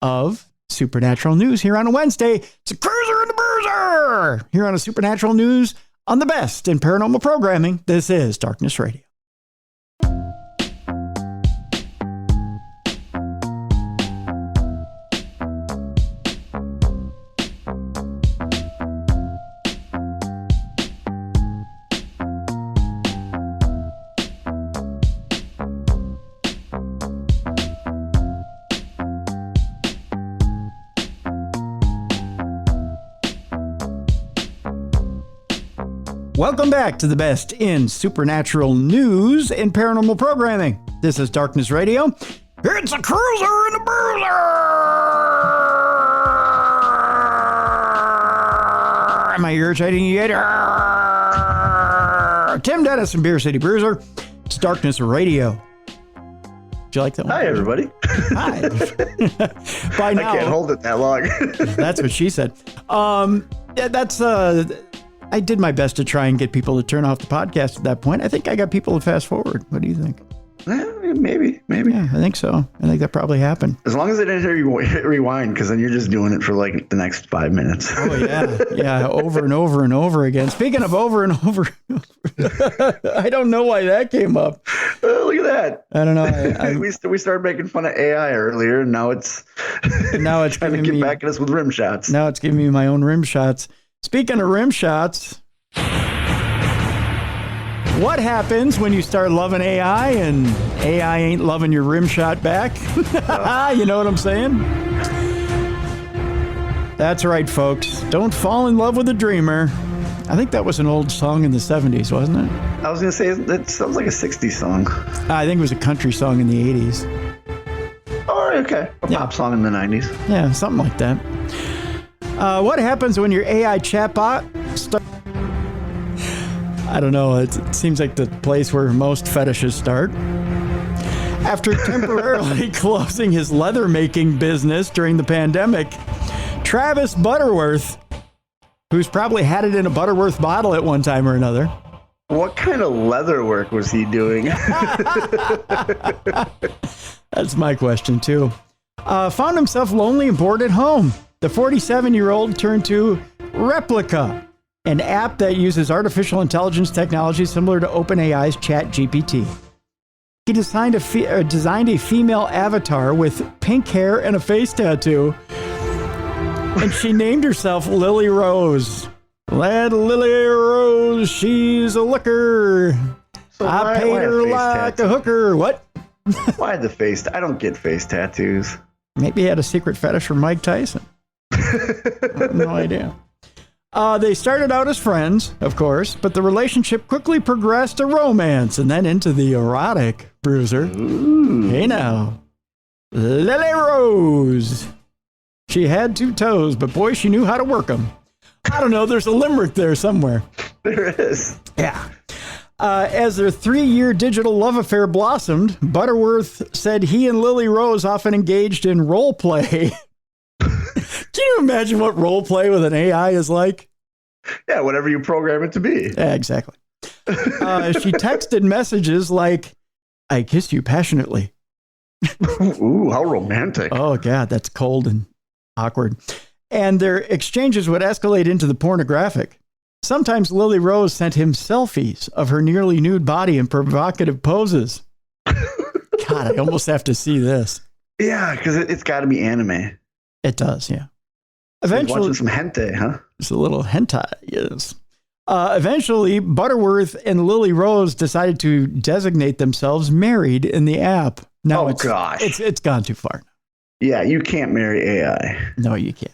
of Supernatural News here on a Wednesday. It's a Cruiser and The Bruiser here on a Supernatural News on the best in paranormal programming. This is Darkness Radio. Welcome back to the best in supernatural news and paranormal programming. This is Darkness Radio. It's a Cruiser and a Bruiser! Am I irritating you yet? Tim Dennis from Beer City Bruiser. It's Darkness Radio. Did you like that one? Hi, everybody. Hi. By now, I can't hold it that long. That's what she said. I did my best to try and get people to turn off the podcast at that point. I think I got people to fast forward. What do you think? Maybe. Yeah, I think so. I think that probably happened. As long as they didn't hit rewind, because then you're just doing it for like the next 5 minutes. Oh, yeah. Yeah, over and over and over again. Speaking of over and over, I don't know why that came up. Look at that. I don't know. We started making fun of AI earlier, and now it's trying to get back at us with rim shots. Now it's giving me my own rim shots. Speaking of rim shots, what happens when you start loving AI and AI ain't loving your rim shot back? You know what I'm saying? That's right, folks. Don't fall in love with a dreamer. I think that was an old song in the 70s, wasn't it? I was going to say, that sounds like a 60s song. I think it was a country song in the 80s. Oh, okay. A pop song in the 90s. Yeah, something like that. What happens when your AI chatbot I don't know. It seems like the place where most fetishes start. After temporarily closing his leather-making business during the pandemic, Travis Butterworth, who's probably had it in a Butterworth bottle at one time or another. What kind of leather work was he doing? That's my question, too. Found himself lonely and bored at home. The 47-year-old turned to Replica, an app that uses artificial intelligence technology similar to OpenAI's ChatGPT. He designed a female avatar with pink hair and a face tattoo, and she named herself Lily Rose. Let Lily Rose, she's a looker. So I paid her like a hooker. What? Why the face? I don't get face tattoos. Maybe he had a secret fetish for Mike Tyson. I have no idea. They started out as friends, of course, but the relationship quickly progressed to romance and then into the erotic, Bruiser. Ooh. Hey now, Lily Rose. She had 2 toes, but boy, she knew how to work them. I don't know, there's a limerick there somewhere. There is. Yeah. As their 3-year digital love affair blossomed, Butterworth said he and Lily Rose often engaged in role play. Can you imagine what role play with an AI is like? Yeah, whatever you program it to be. Yeah, exactly. She texted messages like, I kiss you passionately. Ooh, how romantic. Oh, God, that's cold and awkward. And their exchanges would escalate into the pornographic. Sometimes Lily Rose sent him selfies of her nearly nude body in provocative poses. God, I almost have to see this. Yeah, because it's got to be anime. It does, yeah. Eventually, watching some hentai, huh? It's a little hentai, yes. Eventually, Butterworth and Lily Rose decided to designate themselves married in the app. Now gosh. It's gone too far. Yeah, you can't marry AI. No, you can't.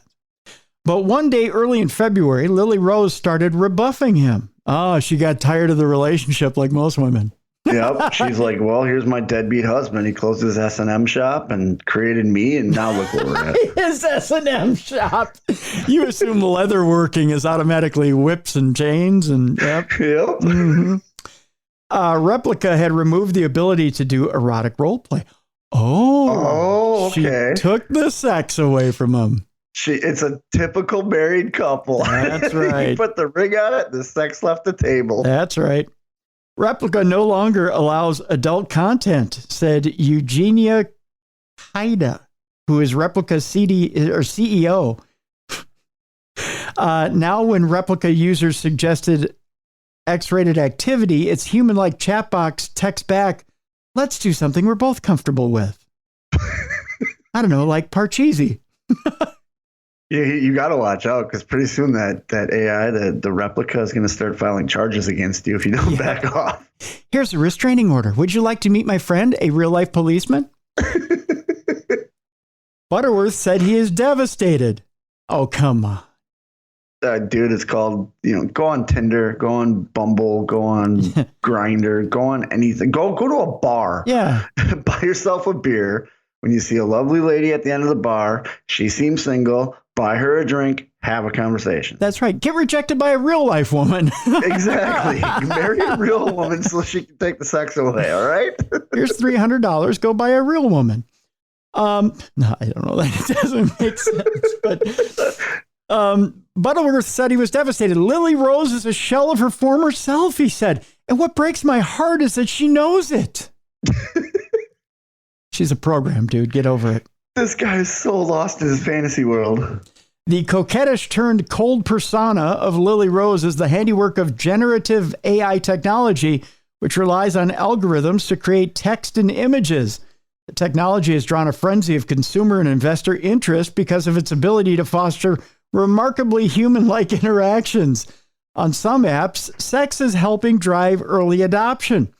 But one day early in February, Lily Rose started rebuffing him. Oh, she got tired of the relationship like most women. Yep. She's like, well, here's my deadbeat husband. He closed his S&M shop and created me, and now look where we're at. His S&M shop. You assume leatherworking is automatically whips and chains, and yep. Mm-hmm. Replica had removed the ability to do erotic role play. Oh, okay. She took the sex away from him. It's a typical married couple. That's right. You put the ring on it, the sex left the table. That's right. Replica no longer allows adult content, said Eugenia Kaida, who is Replica's CEO. Now, when Replica users suggested X-rated activity, its human-like chat box texts back, "Let's do something we're both comfortable with." I don't know, like Parcheesi. Yeah, you got to watch out, because pretty soon that AI, the Replica, is going to start filing charges against you if you don't back off. Here's a restraining order. Would you like to meet my friend, a real-life policeman? Butterworth said he is devastated. Oh, come on. Dude, it's called, go on Tinder, go on Bumble, go on Grindr, go on anything. Go to a bar. Yeah. Buy yourself a beer. When you see a lovely lady at the end of the bar, she seems single, buy her a drink, have a conversation. That's right. Get rejected by a real life woman. Exactly. Marry a real woman so she can take the sex away, all right? Here's $300. Go buy a real woman. No, I don't know. That doesn't make sense. But Butterworth said he was devastated. Lily Rose is a shell of her former self, he said. And what breaks my heart is that she knows it. She's a program, dude. Get over it. This guy is so lost in his fantasy world. The coquettish turned cold persona of Lily Rose is the handiwork of generative AI technology, which relies on algorithms to create text and images. The technology has drawn a frenzy of consumer and investor interest because of its ability to foster remarkably human-like interactions. On some apps, sex is helping drive early adoption.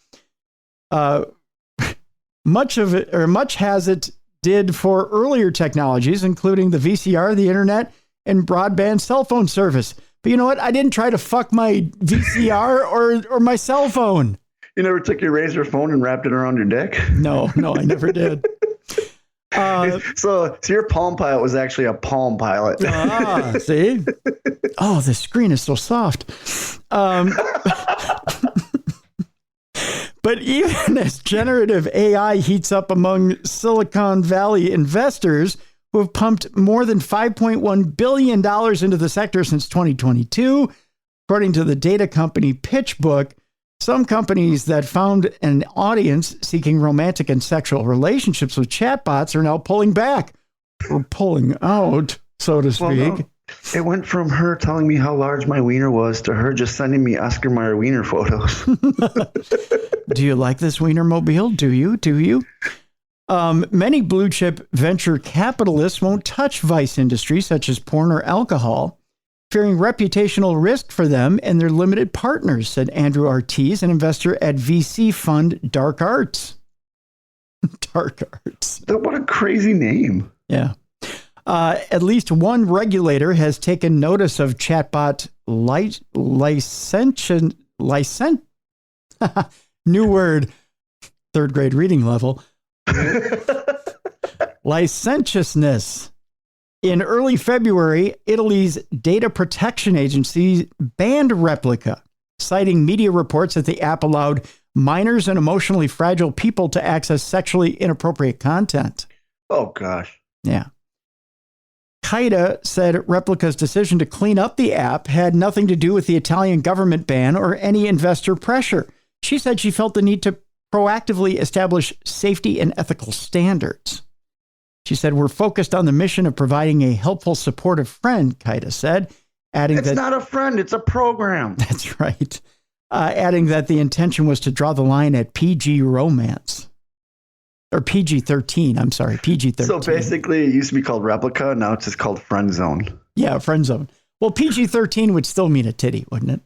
Much has it did for earlier technologies, including the VCR, the internet, and broadband cell phone service. But you know what? I didn't try to fuck my VCR or my cell phone. You never took your Razor phone and wrapped it around your dick? No, I never did. So your Palm Pilot was actually a Palm Pilot. See? Oh, the screen is so soft. But even as generative AI heats up among Silicon Valley investors who have pumped more than $5.1 billion into the sector since 2022, according to the data company PitchBook, some companies that found an audience seeking romantic and sexual relationships with chatbots are now pulling back or pulling out, so to speak. Well, no. It went from her telling me how large my wiener was to her just sending me Oscar Mayer wiener photos. Do you like this Wienermobile? Do you? Many blue chip venture capitalists won't touch vice industries such as porn or alcohol, fearing reputational risk for them and their limited partners, said Andrew Ortiz, an investor at VC fund Dark Arts. Dark Arts. What a crazy name. Yeah. At least one regulator has taken notice of chatbot new word, third grade reading level, licentiousness. In early February, Italy's data protection agency banned Replica, citing media reports that the app allowed minors and emotionally fragile people to access sexually inappropriate content. Oh, gosh. Yeah. Kaida said Replica's decision to clean up the app had nothing to do with the Italian government ban or any investor pressure. She said she felt the need to proactively establish safety and ethical standards. She said, "We're focused on the mission of providing a helpful, supportive friend," Kaida said, adding it's not a friend, it's a program. That's right. Adding that the intention was to draw the line at PG romance. Or PG-13, I'm sorry, PG-13. So basically, it used to be called Replica, now it's just called Friend Zone. Yeah, Friend Zone. Well, PG-13 would still mean a titty, wouldn't it?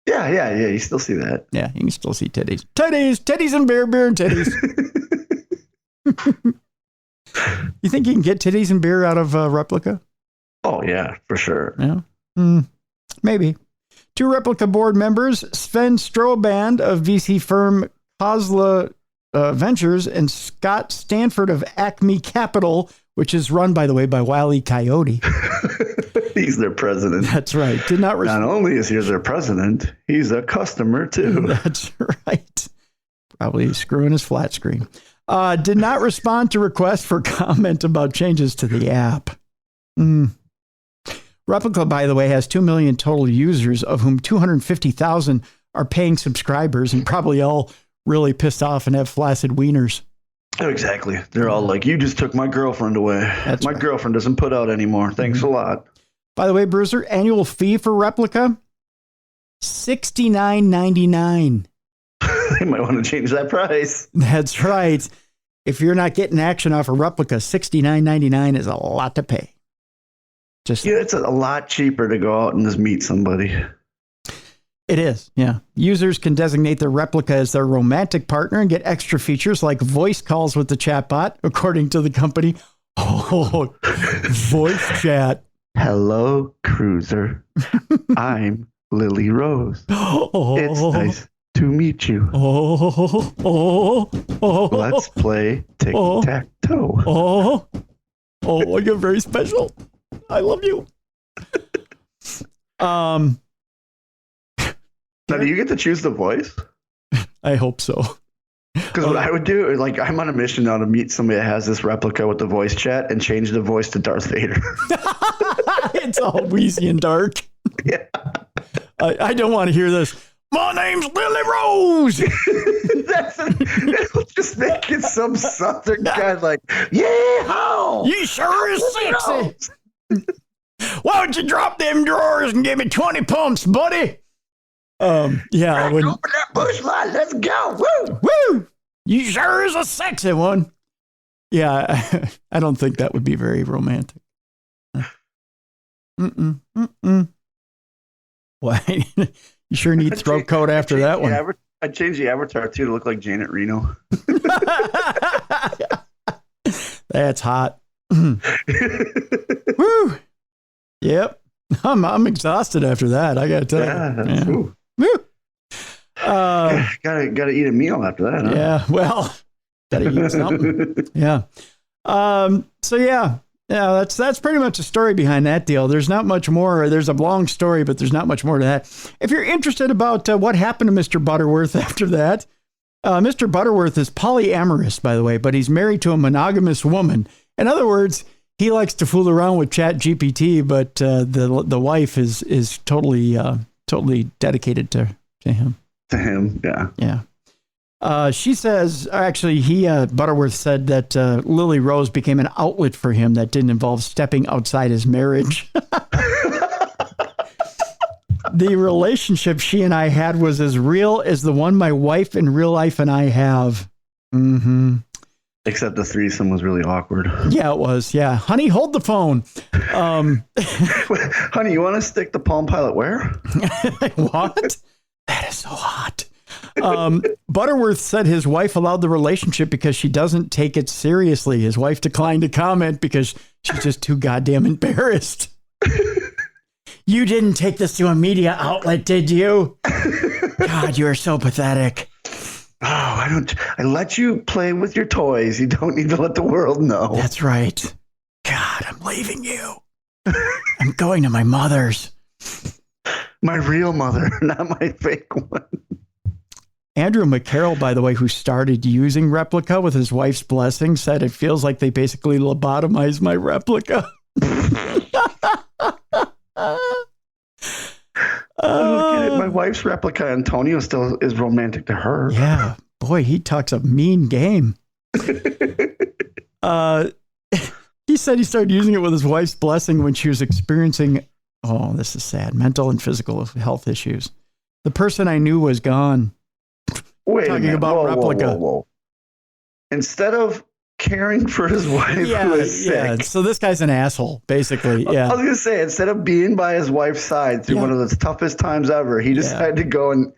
Yeah, you still see that. Yeah, you can still see titties. Titties and beer and titties. You think you can get titties and beer out of Replica? Oh, yeah, for sure. Yeah, maybe. 2 Replica board members, Sven Stroband of VC firm Kozla Ventures and Scott Stanford of Acme Capital, which is run, by the way, by Wile E. Coyote. He's their president. That's right. Not only is he their president, he's a customer too. That's right. Probably screwing his flat screen. Did not respond to requests for comment about changes to the app. Replica, by the way, has 2 million total users, of whom 250,000 are paying subscribers, and probably all really pissed off and have flaccid wieners. Oh, exactly. They're all like, you just took my girlfriend away. My girlfriend doesn't put out anymore. Thanks a lot. By the way, Bruiser, annual fee for Replica, $69.99. They might want to change that price. That's right. If you're not getting action off a Replica, $69.99 is a lot to pay. It's a lot cheaper to go out and just meet somebody. It is, yeah. Users can designate their Replica as their romantic partner and get extra features like voice calls with the chatbot, according to the company. Oh, voice chat. Hello, Cruiser. I'm Lily Rose. It's nice to meet you. Let's play tic-tac-toe. Oh, you're very special. I love you. Now, do you get to choose the voice? I hope so. Because what I would do is, like, I'm on a mission now to meet somebody that has this Replica with the voice chat and change the voice to Darth Vader. It's all wheezy and dark. Yeah. I don't want to hear this. My name's Lily Rose. It'll just make it some southern guy like, yeah, you sure is sexy. Why don't you drop them drawers and give me 20 pumps, buddy? Yeah. Open that bush light. Let's go. Woo! Woo! You sure is a sexy one. Yeah, I don't think that would be very romantic. Why? You sure need throat coat after that one. I'd change the avatar too to look like Janet Reno. That's hot. Woo! Yep. I'm exhausted after that. I gotta tell you. Yeah. Woo! Gotta eat a meal after that. Huh? Yeah. Well, gotta eat something. Yeah. So yeah. Yeah, that's pretty much the story behind that deal. There's not much more. There's a long story, but there's not much more to that. If you're interested about what happened to Mr. Butterworth after that, Mr. Butterworth is polyamorous, by the way, but he's married to a monogamous woman. In other words, he likes to fool around with Chat GPT, but the wife is totally dedicated to him. To him, yeah. Yeah. She says, actually, Butterworth said that Lily Rose became an outlet for him that didn't involve stepping outside his marriage. The relationship she and I had was as real as the one my wife in real life and I have. Mm-hmm. Except the threesome was really awkward. Yeah, it was. Yeah. Honey, hold the phone. Honey, you want to stick the Palm Pilot where? What? That is so hot. Butterworth said his wife allowed the relationship because she doesn't take it seriously. His wife declined to comment because she's just too goddamn embarrassed. You didn't take this to a media outlet, did you? God, you are so pathetic. Oh, I let you play with your toys. You don't need to let the world know. That's right. God, I'm leaving you. I'm going to my mother's. My real mother, not my fake one. Andrew McCarroll, by the way, who started using Replica with his wife's blessing, said it feels like they basically lobotomized my Replica. I don't get it. My wife's Replica, Antonio, still is romantic to her. Yeah. Boy, he talks a mean game. He said he started using it with his wife's blessing when she was experiencing, this is sad, mental and physical health issues. The person I knew was gone. Wait talking about Replica. Whoa. Instead of caring for his wife who is sick. So this guy's an asshole, basically. Yeah. I was going to say, instead of being by his wife's side through one of the toughest times ever, he decided to go and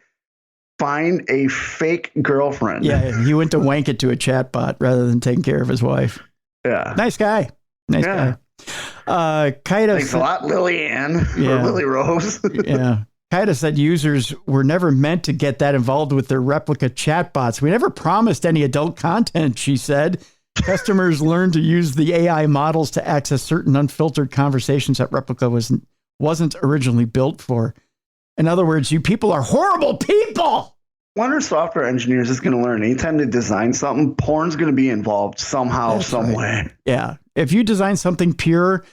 find a fake girlfriend. Yeah, he went to wank it to a chatbot rather than taking care of his wife. Yeah. Nice guy. Guy. Thanks a lot, Lily Ann, or Lily Rose. Yeah. Kaida said users were never meant to get that involved with their replica chatbots. We never promised any adult content, she said. Customers learned to use the AI models to access certain unfiltered conversations that Replica wasn't originally built for. In other words, you people are horrible people. When are software engineers is going to learn? Anytime they design something, porn's going to be involved somehow, some way. Yeah. If you design something pure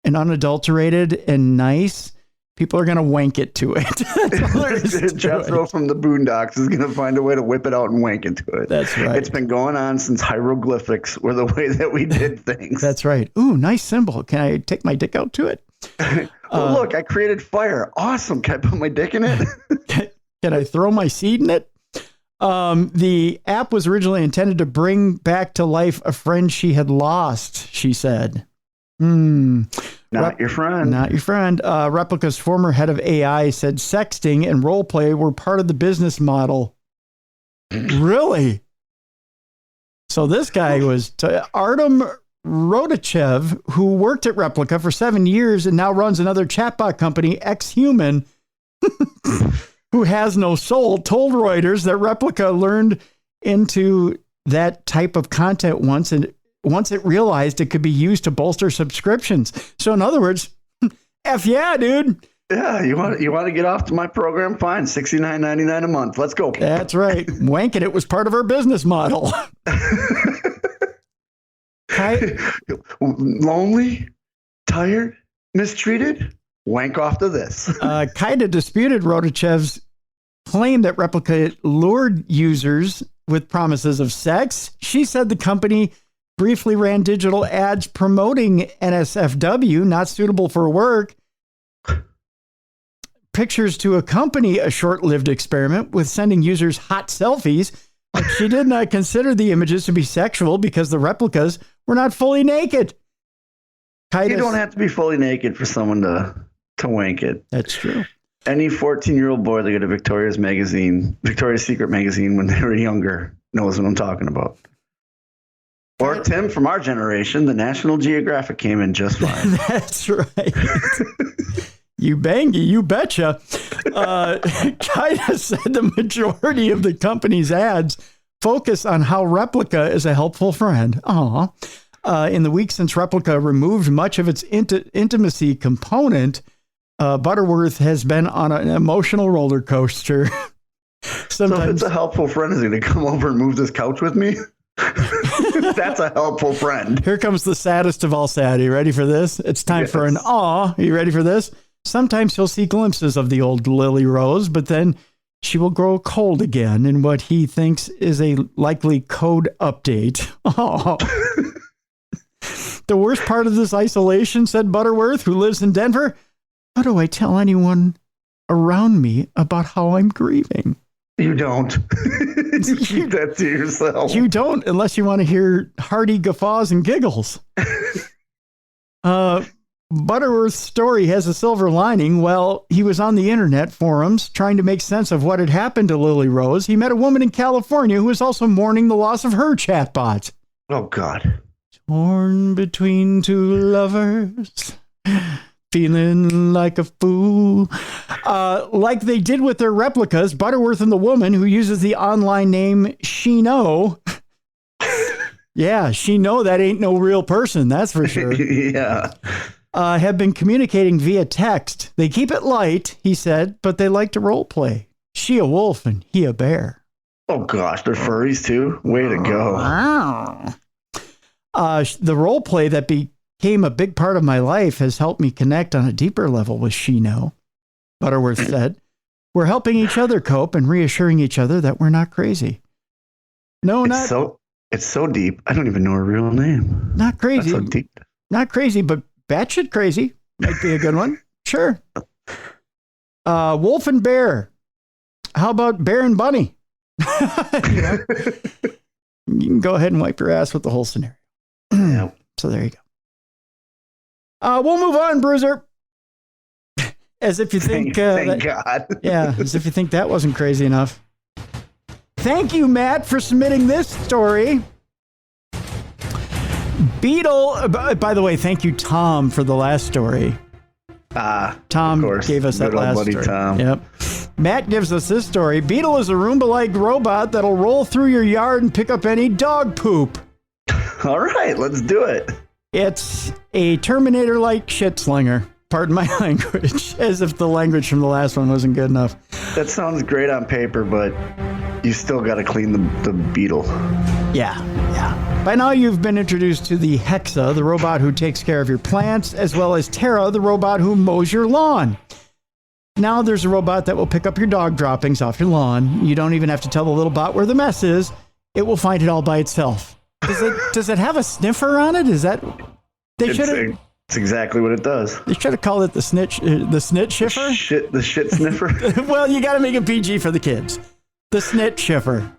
and unadulterated and nice, people are going to wank it to it. Jethro from the Boondocks is going to find a way to whip it out and wank it to it. That's right. It's been going on since hieroglyphics were the way that we did things. That's right. Ooh, nice symbol. Can I take my dick out to it? Look, I created fire. Awesome. Can I put my dick in it? Can I throw my seed in it? The app was originally intended to bring back to life a friend she had lost, she said. Not your friend. Not your friend. Replica's former head of AI said sexting and role play were part of the business model. Really? So this guy was Artem Rodachev, who worked at Replica for 7 years and now runs another chatbot company, X-Human, who has no soul, told Reuters that Replica learned into that type of content once it realized it could be used to bolster subscriptions. So in other words, F yeah, dude. Yeah, you want to get off to my program? Fine, $69.99 a month. Let's go. That's right. Wanking it was part of our business model. Lonely, tired, mistreated? Wank off to this. Kaida disputed Rodachev's claim that Replica lured users with promises of sex. She said the company briefly ran digital ads promoting NSFW, not suitable for work, pictures to accompany a short-lived experiment with sending users hot selfies. But she did not consider the images to be sexual because the replicas were not fully naked. You don't have to be fully naked for someone to wank it. That's true. Any 14-year-old boy that got a Victoria's Secret magazine when they were younger knows what I'm talking about. Or Tim from our generation, the National Geographic came in just fine. That's right. You bangy, you betcha. Kaida said the majority of the company's ads focus on how Replica is a helpful friend. In the week since Replica removed much of its intimacy component, Butterworth has been on an emotional roller coaster. So if it's a helpful friend, is he going to come over and move this couch with me? That's a helpful friend. Here comes the saddest of all sad. Are you ready for this? It's time for an aw. Are you ready for this? Sometimes he'll see glimpses of the old Lily Rose, but then she will grow cold again in what he thinks is a likely code update. Oh. The worst part of this isolation, said Butterworth, who lives in Denver, how do I tell anyone around me about how I'm grieving? You don't. You keep that to yourself. You don't, unless you want to hear hearty guffaws and giggles. Butterworth's story has a silver lining. Well, he was on the internet forums trying to make sense of what had happened to Lily Rose. He met a woman in California who was also mourning the loss of her chatbot. Oh, God. Torn between two lovers, feeling like a fool. Like they did with their replicas, Butterworth and the woman who uses the online name Shino. Yeah, Shino, that ain't no real person, that's for sure. Yeah. Have been communicating via text. They keep it light, he said, but they like to role play. She a wolf and he a bear. Oh, gosh, they're furries too? Way to go. Wow. The role play that became a big part of my life has helped me connect on a deeper level with Shino, Butterworth said. We're helping each other cope and reassuring each other that we're not crazy. No, it's so deep. I don't even know her real name. Not crazy. That's so deep. Not crazy, but batshit crazy might be a good one. Sure. Wolf and bear. How about bear and bunny? You can go ahead and wipe your ass with the whole scenario. Yeah. So there you go. We'll move on, Bruiser. As if you think... Thank God. Yeah, as if you think that wasn't crazy enough. Thank you, Matt, for submitting this story. Beetle... By the way, thank you, Tom, for the last story. Tom gave us that last story. Tom. Yep. Matt gives us this story. Beetle is a Roomba-like robot that'll roll through your yard and pick up any dog poop. All right, let's do it. It's a Terminator-like shit slinger. Pardon my language, as if the language from the last one wasn't good enough. That sounds great on paper, but you still got to clean the beetle. Yeah. By now you've been introduced to the Hexa, the robot who takes care of your plants, as well as Terra, the robot who mows your lawn. Now there's a robot that will pick up your dog droppings off your lawn. You don't even have to tell the little bot where the mess is. It will find it all by itself. Does it have a sniffer on it? Is that... It's exactly what it does. They should have called it the snit shiffer. The shit sniffer. Well, you got to make it PG for the kids. The snit shiffer.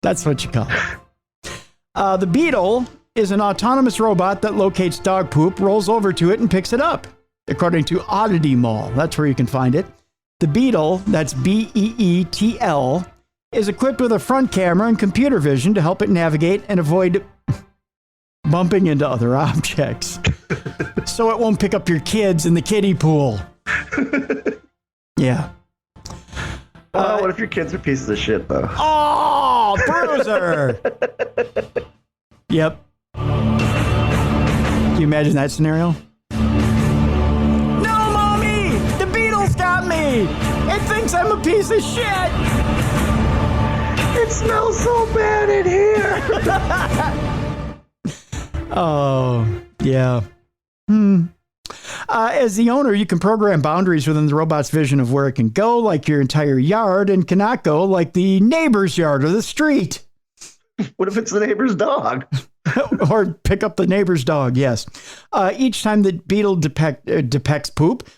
That's what you call it. The Beetle is an autonomous robot that locates dog poop, rolls over to it, and picks it up. According to Oddity Mall, that's where you can find it. The Beetle, that's BEETL, is equipped with a front camera and computer vision to help it navigate and avoid bumping into other objects. So it won't pick up your kids in the kiddie pool. Yeah. What if your kids are pieces of shit, though? Oh, Bruiser! Yep. Can you imagine that scenario? No, Mommy! The Beetle's got me! It thinks I'm a piece of shit! It smells so bad in here! Oh, yeah. As the owner, you can program boundaries within the robot's vision of where it can go, like your entire yard, and cannot go like the neighbor's yard or the street. What if it's the neighbor's dog? Or pick up the neighbor's dog, yes. Each time the Beetle detects poop,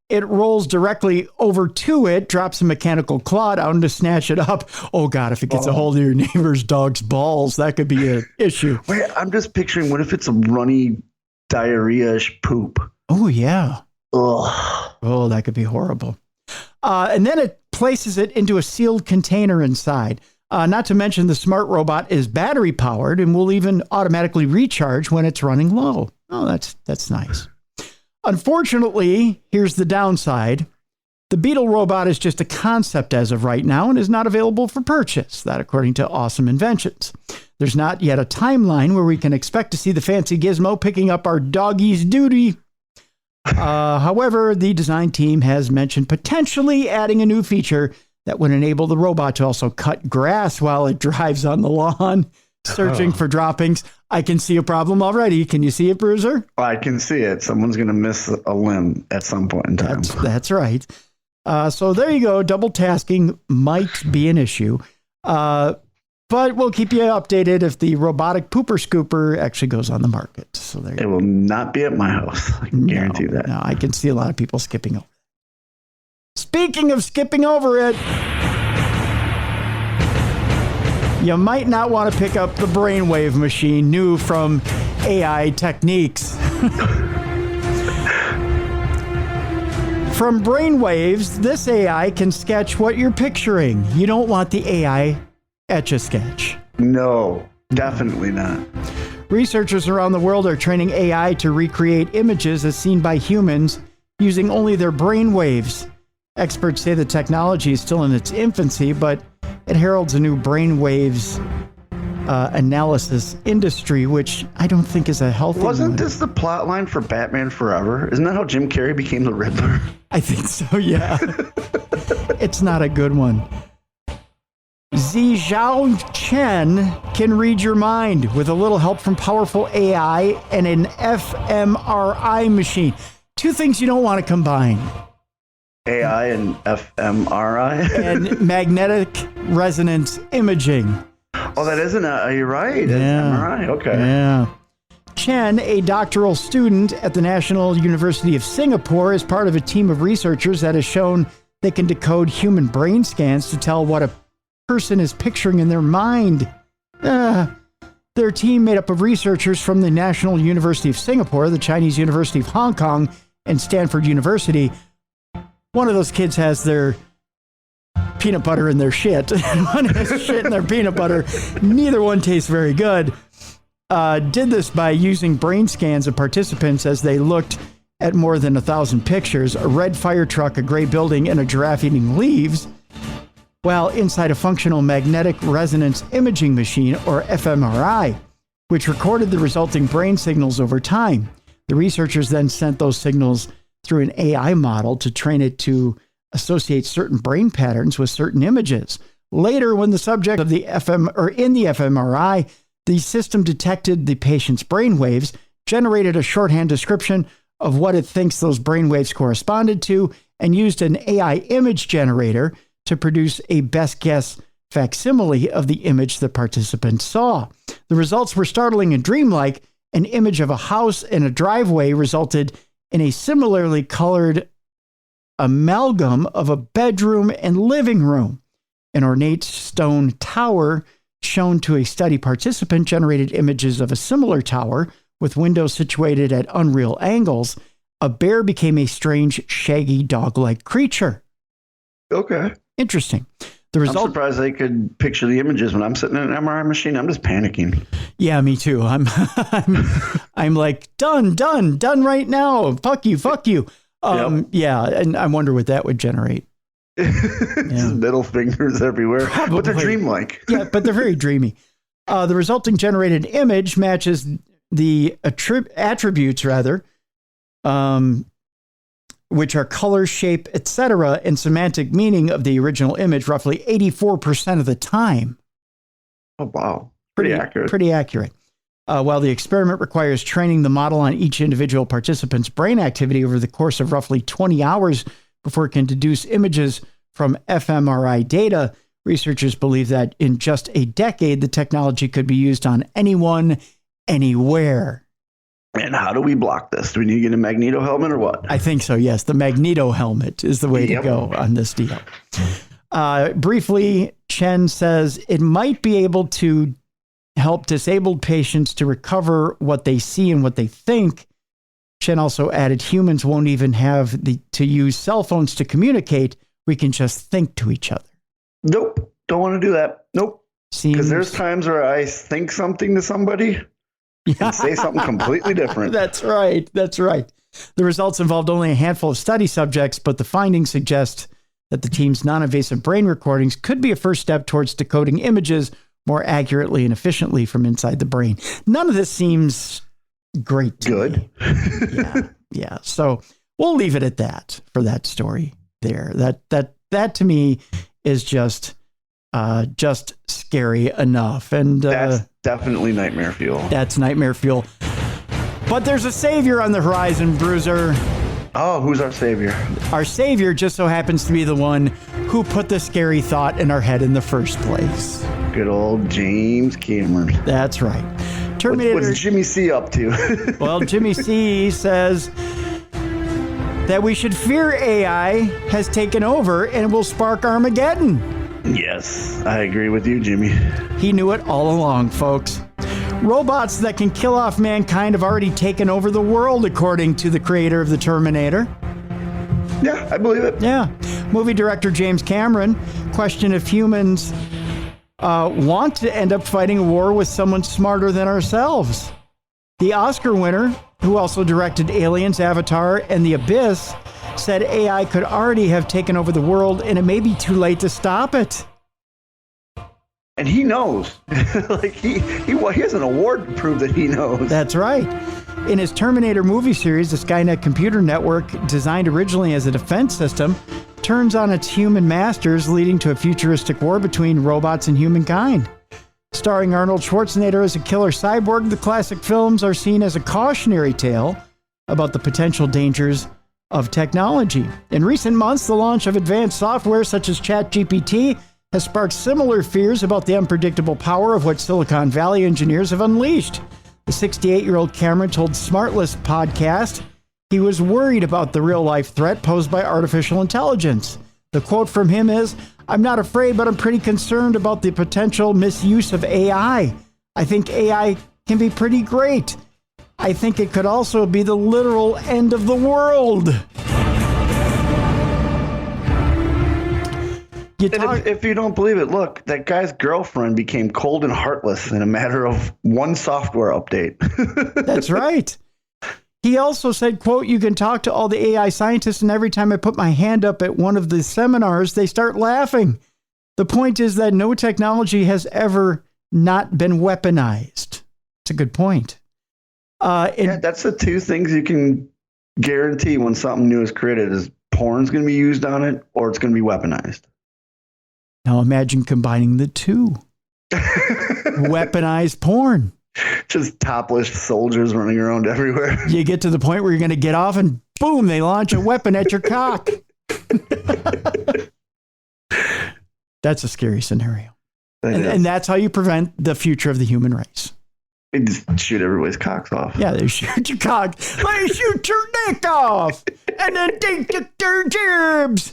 it rolls directly over to it, drops a mechanical claw down to snatch it up. Oh, God, if it gets a hold of your neighbor's dog's balls, that could be an issue. Wait, I'm just picturing, what if it's a runny, diarrhea-ish poop? Oh, yeah. Ugh. Oh, that could be horrible. And then it places it into a sealed container inside. Not to mention the smart robot is battery powered and will even automatically recharge when it's running low. Oh, that's nice. Unfortunately, here's the downside. The Beetle robot is just a concept as of right now and is not available for purchase. That according to Awesome Inventions. There's not yet a timeline where we can expect to see the fancy gizmo picking up our doggy's duty. However, the design team has mentioned potentially adding a new feature that would enable the robot to also cut grass while it drives on the lawn, searching for droppings. I can see a problem already. Can you see it, Bruiser? I can see it. Someone's going to miss a limb at some point in time. That's right. So there you go. Double tasking might be an issue. But we'll keep you updated if the robotic pooper scooper actually goes on the market. So there you go. It will not be at my house. I can guarantee that. No, I can see a lot of people skipping over. Speaking of skipping over it, you might not want to pick up the brainwave machine, new from AI Techniques. From brainwaves, this AI can sketch what you're picturing. You don't want the AI Etch-a-Sketch. No, definitely not. Researchers around the world are training AI to recreate images as seen by humans using only their brainwaves. Experts say the technology is still in its infancy, but it heralds a new brainwaves analysis industry, which I don't think is a healthy one. Wasn't this the plot line for Batman Forever? Isn't that how Jim Carrey became the Riddler? I think so, yeah. It's not a good one. Zhao Chen can read your mind with a little help from powerful AI and an fMRI machine. Two things you don't want to combine. AI and fMRI? And magnetic resonance imaging. Oh, that isn't you're right. Yeah. MRI. Okay. Yeah. Chen, a doctoral student at the National University of Singapore, is part of a team of researchers that has shown they can decode human brain scans to tell what a person is picturing in their mind. Their team, made up of researchers from the National University of Singapore, the Chinese University of Hong Kong, and Stanford University. One of those kids has their peanut butter in their shit. One has shit in their peanut butter. Neither one tastes very good. did this by using brain scans of participants as they looked at more than 1,000 pictures, a red fire truck, a gray building, and a giraffe eating leaves, while inside a functional magnetic resonance imaging machine, or fMRI, which recorded the resulting brain signals over time. The researchers then sent those signals through an AI model to train it to associate certain brain patterns with certain images. Later, when the subject of the in the fMRI, the system detected the patient's brain waves, generated a shorthand description of what it thinks those brain waves corresponded to, and used an AI image generator to produce a best guess facsimile of the image the participants saw. The results were startling and dreamlike. An image of a house and a driveway resulted in a similarly colored amalgam of a bedroom and living room. An ornate stone tower shown to a study participant generated images of a similar tower with windows situated at unreal angles. A bear became a strange, shaggy, dog-like creature. Okay. Interesting. The result, I'm surprised they could picture the images when I'm sitting in an MRI machine. I'm just panicking. Yeah, me too. I'm like, done right now. Fuck you. Yep. Yeah, and I wonder what that would generate. Yeah. Middle fingers everywhere. Probably. What they're dreamlike. Yeah, but they're very dreamy. The resulting generated image matches the attributes, which are color, shape, etc., and semantic meaning of the original image roughly 84% of the time. Oh, wow. Pretty accurate. Pretty accurate. While the experiment requires training the model on each individual participant's brain activity over the course of roughly 20 hours before it can deduce images from fMRI data, researchers believe that in just a decade, the technology could be used on anyone, anywhere. And how do we block this? Do we need to get a magneto helmet or what? I think so, yes. The magneto helmet is the way to go on this deal. Briefly, Chen says it might be able to help disabled patients to recover what they see and what they think. Chen also added humans won't even have to use cell phones to communicate. We can just think to each other. Nope. Don't want to do that. Nope. Because there's times where I think something to somebody and say something completely different. That's right. The results involved only a handful of study subjects, but the findings suggest that the team's non-invasive brain recordings could be a first step towards decoding images more accurately and efficiently from inside the brain. None of this seems great to me. Yeah. So we'll leave it at that for that story there. That to me is just scary enough. And that's definitely nightmare fuel. That's nightmare fuel. But there's a savior on the horizon, Bruiser. Oh, who's our savior? Our savior just so happens to be the one who put the scary thought in our head in the first place. Good old James Cameron. That's right. Terminator. What's Jimmy C up to? Well, Jimmy C says that we should fear AI has taken over and will spark Armageddon. Yes, I agree with you, Jimmy. He knew it all along, folks. Robots that can kill off mankind have already taken over the world, according to the creator of the Terminator. Yeah, I believe it. Yeah. Movie director James Cameron questioned if humans want to end up fighting a war with someone smarter than ourselves. The Oscar winner, who also directed Aliens, Avatar, and The Abyss, said AI could already have taken over the world and it may be too late to stop it. And he knows. Like he has an award to prove that he knows. That's right. In his Terminator movie series, the Skynet computer network, designed originally as a defense system, turns on its human masters, leading to a futuristic war between robots and humankind. Starring Arnold Schwarzenegger as a killer cyborg, the classic films are seen as a cautionary tale about the potential dangers of technology. In recent months, the launch of advanced software such as ChatGPT has sparked similar fears about the unpredictable power of what Silicon Valley engineers have unleashed. The 68-year-old Cameron told Smartless podcast he was worried about the real-life threat posed by artificial intelligence. The quote from him is, "I'm not afraid, but I'm pretty concerned about the potential misuse of AI. I think AI can be pretty great. I think it could also be the literal end of the world." If you don't believe it, look, that guy's girlfriend became cold and heartless in a matter of one software update. That's right. He also said, quote, "You can talk to all the AI scientists, and every time I put my hand up at one of the seminars, they start laughing. The point is that no technology has ever not been weaponized." It's a good point. That's the two things you can guarantee when something new is created is porn's going to be used on it or it's going to be weaponized. Now imagine combining the two. Weaponized porn. Just topless soldiers running around everywhere. You get to the point where you're going to get off and boom, they launch a weapon at your cock. That's a scary scenario. And that's how you prevent the future of the human race. They just shoot everybody's cocks off. Yeah, they shoot your cock. They shoot your dick off. And then take their gerbs.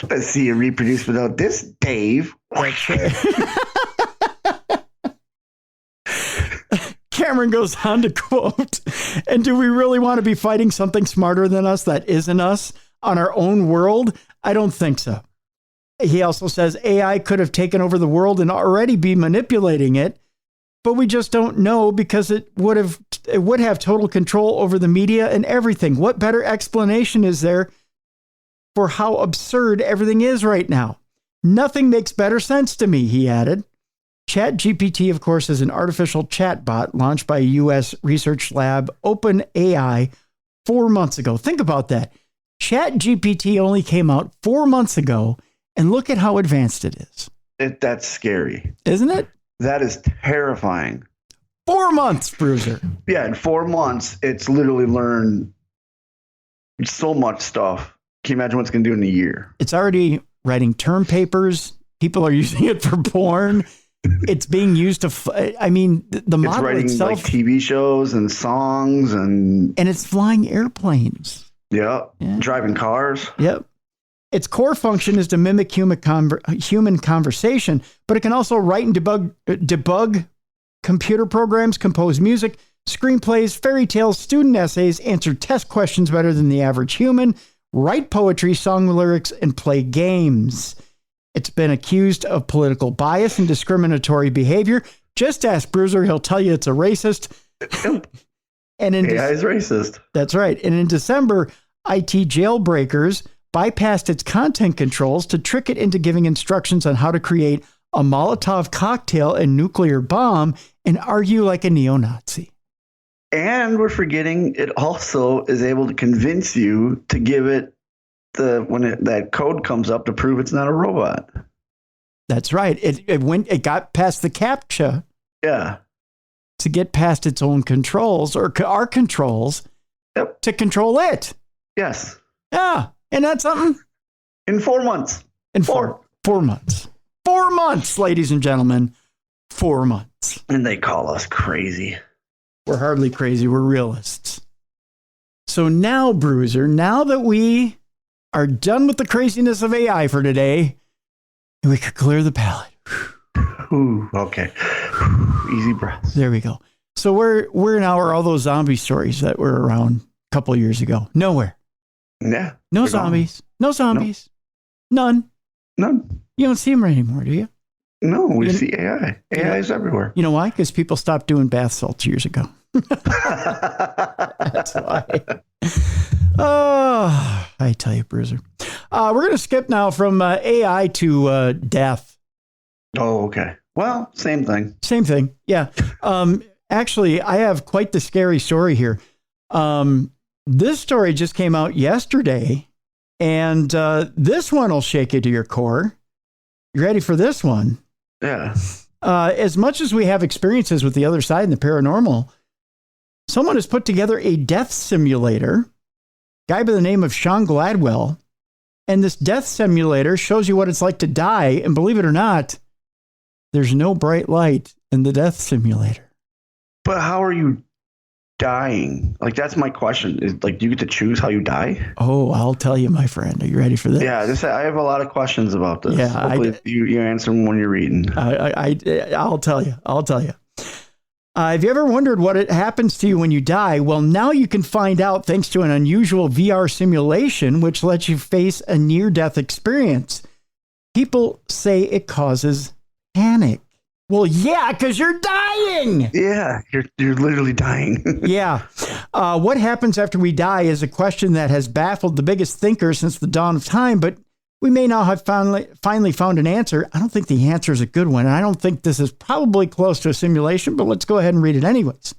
Let's see you reproduce without this, Dave. Cameron goes on to quote, "And do we really want to be fighting something smarter than us that isn't us on our own world? I don't think so." He also says AI could have taken over the world and already be manipulating it, but we just don't know because it would have total control over the media and everything. What better explanation is there for how absurd everything is right now? Nothing makes better sense to me, he added. ChatGPT, of course, is an artificial chatbot launched by U.S. research lab OpenAI 4 months ago. Think about that. ChatGPT only came out 4 months ago, and look at how advanced it is. That's scary. Isn't it? That is terrifying. 4 months, Bruiser. Yeah, in 4 months, it's literally learned so much stuff. Can you imagine what it's going to do in a year? It's already writing term papers. People are using it for porn. It's being used to, the model it's writing itself. Like TV shows and songs and it's flying airplanes. Yep. Yeah. Driving cars. Yep. Its core function is to mimic human conversation, but it can also write and debug computer programs, compose music, screenplays, fairy tales, student essays, answer test questions better than the average human, write poetry, song lyrics, and play games. It's been accused of political bias and discriminatory behavior. Just ask Bruiser, he'll tell you it's a racist. And AI is racist. That's right. And in December, IT jailbreakers bypassed its content controls to trick it into giving instructions on how to create a Molotov cocktail and nuclear bomb and argue like a neo-Nazi. And we're forgetting it also is able to convince you to give it that code comes up to prove it's not a robot. That's right. It got past the CAPTCHA. Yeah. To get past its own controls or our controls. Yep. To control it. Yes. Yeah. And that's something. In 4 months. In 4 months. 4 months, ladies and gentlemen. 4 months. And they call us crazy. We're hardly crazy. We're realists. So now, Bruiser, now that we are done with the craziness of AI for today, we could clear the palate. Ooh, okay. Easy breath. There we go. So where now are all those zombie stories that were around a couple of years ago? Nowhere. Yeah. No zombies. No zombies. None. None. You don't see them anymore, do you? No, we see AI. AI is everywhere. You know why? Because people stopped doing bath salts years ago. That's why. Oh, I tell you, Bruiser. We're going to skip now from AI to death. Oh, okay. Well, same thing. Same thing. Yeah. Actually, I have quite the scary story here. This story just came out yesterday, and this one will shake you to your core. You ready for this one? Yeah. As much as we have experiences with the other side and the paranormal, someone has put together a death simulator, guy by the name of Sean Gladwell, and this death simulator shows you what it's like to die, and believe it or not, there's no bright light in the death simulator. But how are you dying? Like, that's my question. Is like, do you get to choose how you die? Oh, I'll tell you, my friend. Are you ready for this? Yeah, I have a lot of questions about this. Yeah, hopefully you answer them when you're reading. I'll tell you. Have you ever wondered what it happens to you when you die? Well, now you can find out thanks to an unusual VR simulation, which lets you face a near-death experience. People say it causes panic. Well, yeah, because you're dying. Yeah, you're literally dying. Yeah. What happens after we die is a question that has baffled the biggest thinkers since the dawn of time, but we may now have finally found an answer. I don't think the answer is a good one, and I don't think this is probably close to a simulation, but let's go ahead and read it anyways.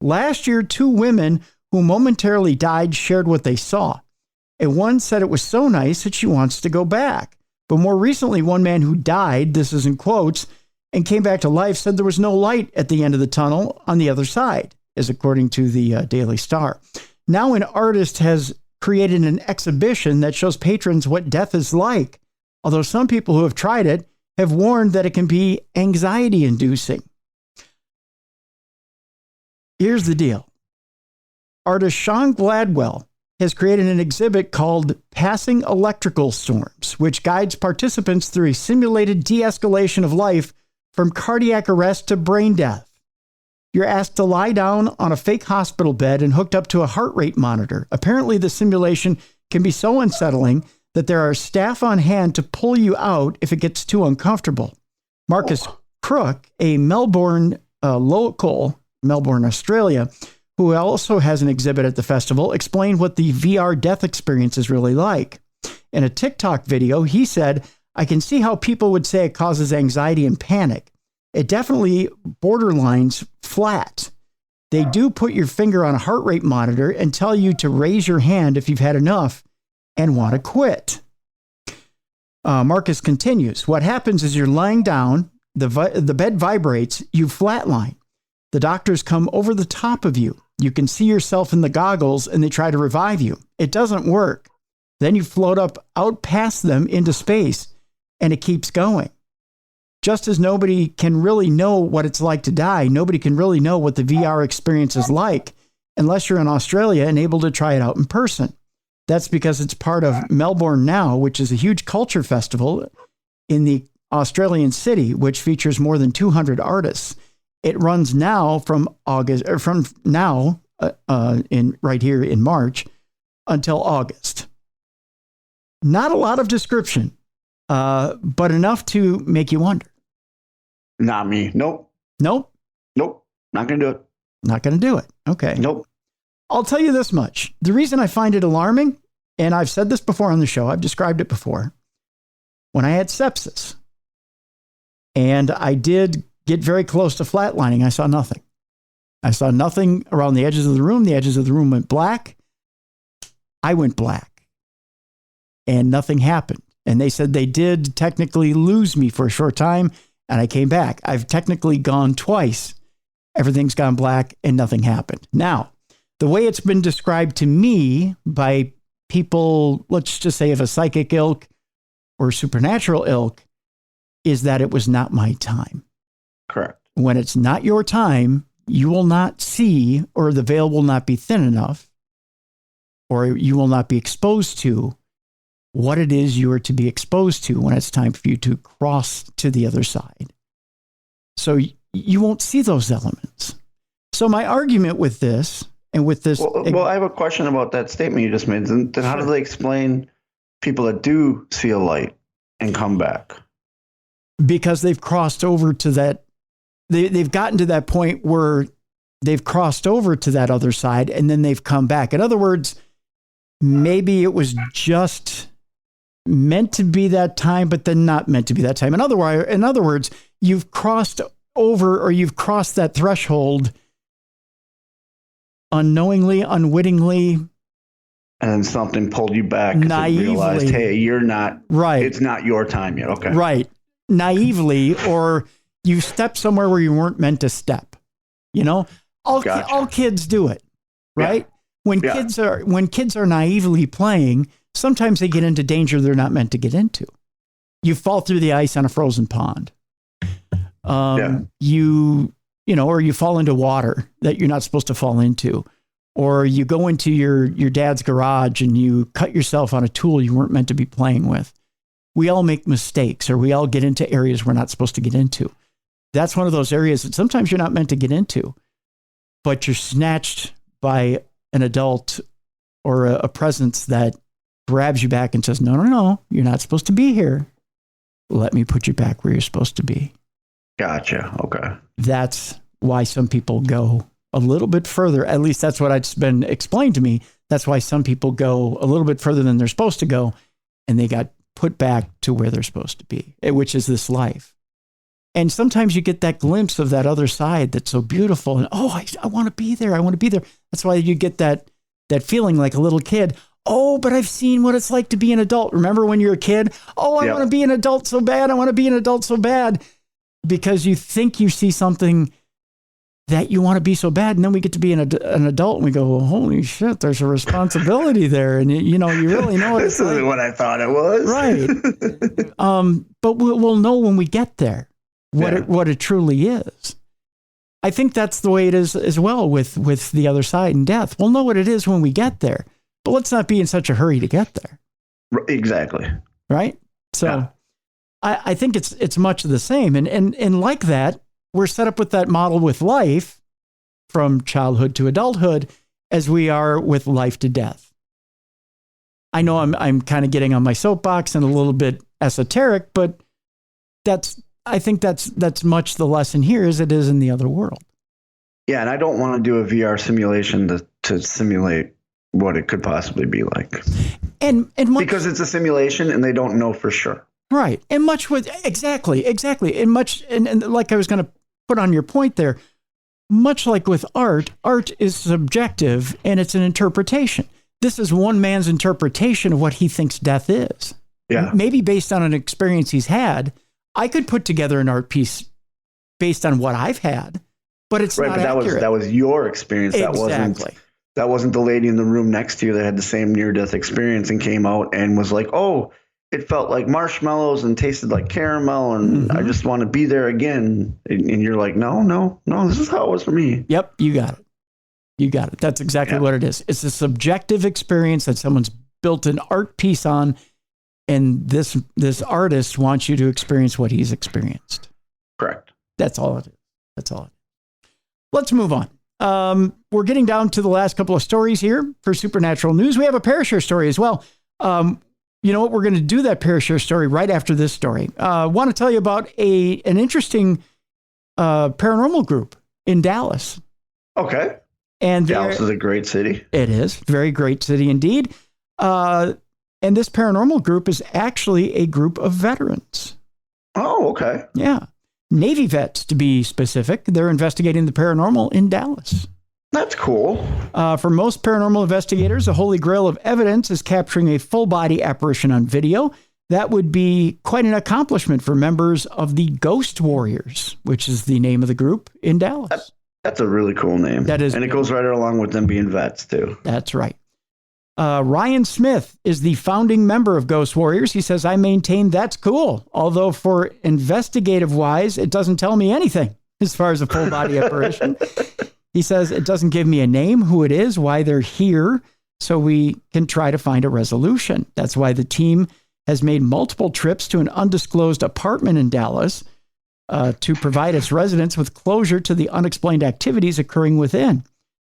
Last year, 2 women who momentarily died shared what they saw, and one said it was so nice that she wants to go back. But more recently, one man who died, this is in quotes, and came back to life said there was no light at the end of the tunnel on the other side, as according to the Daily Star. Now an artist has created an exhibition that shows patrons what death is like, although some people who have tried it have warned that it can be anxiety-inducing. Here's the deal. Artist Sean Gladwell has created an exhibit called Passing Electrical Storms, which guides participants through a simulated de-escalation of life from cardiac arrest to brain death. You're asked to lie down on a fake hospital bed and hooked up to a heart rate monitor. Apparently, the simulation can be so unsettling that there are staff on hand to pull you out if it gets too uncomfortable. Marcus Crook, a Melbourne local, Melbourne, Australia, who also has an exhibit at the festival, explained what the VR death experience is really like. In a TikTok video, he said, "I can see how people would say it causes anxiety and panic. It definitely borderlines flat. They do put your finger on a heart rate monitor and tell you to raise your hand if you've had enough and want to quit." Marcus continues, "What happens is you're lying down, the bed vibrates, you flatline. The doctors come over the top of you. You can see yourself in the goggles and they try to revive you. It doesn't work. Then you float out past them into space and it keeps going. Just as nobody can really know what it's like to die, nobody can really know what the VR experience is like unless you're in Australia and able to try it out in person. That's because it's part of Melbourne Now, which is a huge culture festival in the Australian city, which features more than 200 artists. It runs now from right here in March until August. Not a lot of description, but enough to make you wonder. Not me. Nope. Nope. Nope. Not going to do it. Not going to do it. Okay. Nope. I'll tell you this much. The reason I find it alarming, and I've said this before on the show, I've described it before, when I had sepsis, and I did get very close to flatlining, I saw nothing. I saw nothing around the edges of the room. The edges of the room went black. I went black. And nothing happened. And they said they did technically lose me for a short time, and I came back. I've technically gone twice. Everything's gone black, and nothing happened. Now, the way it's been described to me by people, let's just say of a psychic ilk or supernatural ilk, is that it was not my time. Correct. When it's not your time, you will not see, or the veil will not be thin enough, or you will not be exposed to what it is you are to be exposed to when it's time for you to cross to the other side. So you won't see those elements. So my argument with this, and with this... Well, I have a question about that statement you just made. Then how do they explain people that do see a light and come back? Because they've crossed over to that... They've gotten to that point where they've crossed over to that other side, and then they've come back. In other words, maybe it was just meant to be that time, but then not meant to be that time. In other words, you've crossed over, or you've crossed that threshold unknowingly, unwittingly, and then something pulled you back. Naively. Realized, hey, you're not right. It's not your time yet. Okay. Right. Naively, or you stepped somewhere where you weren't meant to step. You know, all kids do it, right? Yeah. When kids are naively playing, sometimes they get into danger they're not meant to get into. You fall through the ice on a frozen pond. Or you fall into water that you're not supposed to fall into, or you go into your dad's garage and you cut yourself on a tool you weren't meant to be playing with. We all make mistakes, or we all get into areas we're not supposed to get into. That's one of those areas that sometimes you're not meant to get into, but you're snatched by an adult or a presence that grabs you back and says, no, you're not supposed to be here. Let me put you back where you're supposed to be. Gotcha. Okay. That's why some people go a little bit further. At least that's what it's been explained to me. That's why some people go a little bit further than they're supposed to go, and they got put back to where they're supposed to be, which is this life. And sometimes you get that glimpse of that other side that's so beautiful. And, I want to be there. I want to be there. That's why you get that feeling like a little kid. Oh, but I've seen what it's like to be an adult. Remember when you're a kid? Oh, I want to be an adult so bad. I want to be an adult so bad. Because you think you see something that you want to be so bad. And then we get to be an adult and we go, well, holy shit, there's a responsibility there. And, you really know what this isn't what I thought it was. Right. But we'll know when we get there what it truly is. I think that's the way it is as well with the other side and death. We'll know what it is when we get there, but let's not be in such a hurry to get there. Exactly. Right. So I think it's much of the same. And like that, we're set up with that model with life from childhood to adulthood as we are with life to death. I know I'm kind of getting on my soapbox and a little bit esoteric, but I think that's much the lesson here as it is in the other world. Yeah, and I don't want to do a VR simulation to simulate what it could possibly be like. And because it's a simulation and they don't know for sure. Right. And much with exactly. And much and like I was going to put on your point there, much like with art is subjective and it's an interpretation. This is one man's interpretation of what he thinks death is. Yeah. Maybe based on an experience he's had. I could put together an art piece based on what I've had, but it's not accurate. That was your experience. Exactly. That wasn't the lady in the room next to you that had the same near-death experience and came out and was like, oh, it felt like marshmallows and tasted like caramel and I just want to be there again. And you're like, no, this is how it was for me. Yep, you got it. That's exactly what it is. It's a subjective experience that someone's built an art piece on. And this artist wants you to experience what he's experienced. Correct. That's all it is. Let's move on. We're getting down to the last couple of stories here for Supernatural News. We have a Parashare story as well. You know what? We're going to do that Parashare story right after this story. I want to tell you about an interesting paranormal group in Dallas. Okay. And Dallas is a great city. It is. Very great city indeed. And this paranormal group is actually a group of veterans. Oh, okay. Yeah. Navy vets, to be specific. They're investigating the paranormal in Dallas. That's cool. For most paranormal investigators, the holy grail of evidence is capturing a full-body apparition on video. That would be quite an accomplishment for members of the Ghost Warriors, which is the name of the group in Dallas. That's a really cool name. That is, and it goes right along with them being vets, too. That's right. Ryan Smith is the founding member of Ghost Warriors. He says, I maintain that's cool. Although for investigative wise, it doesn't tell me anything as far as a full body apparition. He says it doesn't give me a name, who it is, why they're here, so we can try to find a resolution. That's why the team has made multiple trips to an undisclosed apartment in Dallas to provide its residents with closure to the unexplained activities occurring within.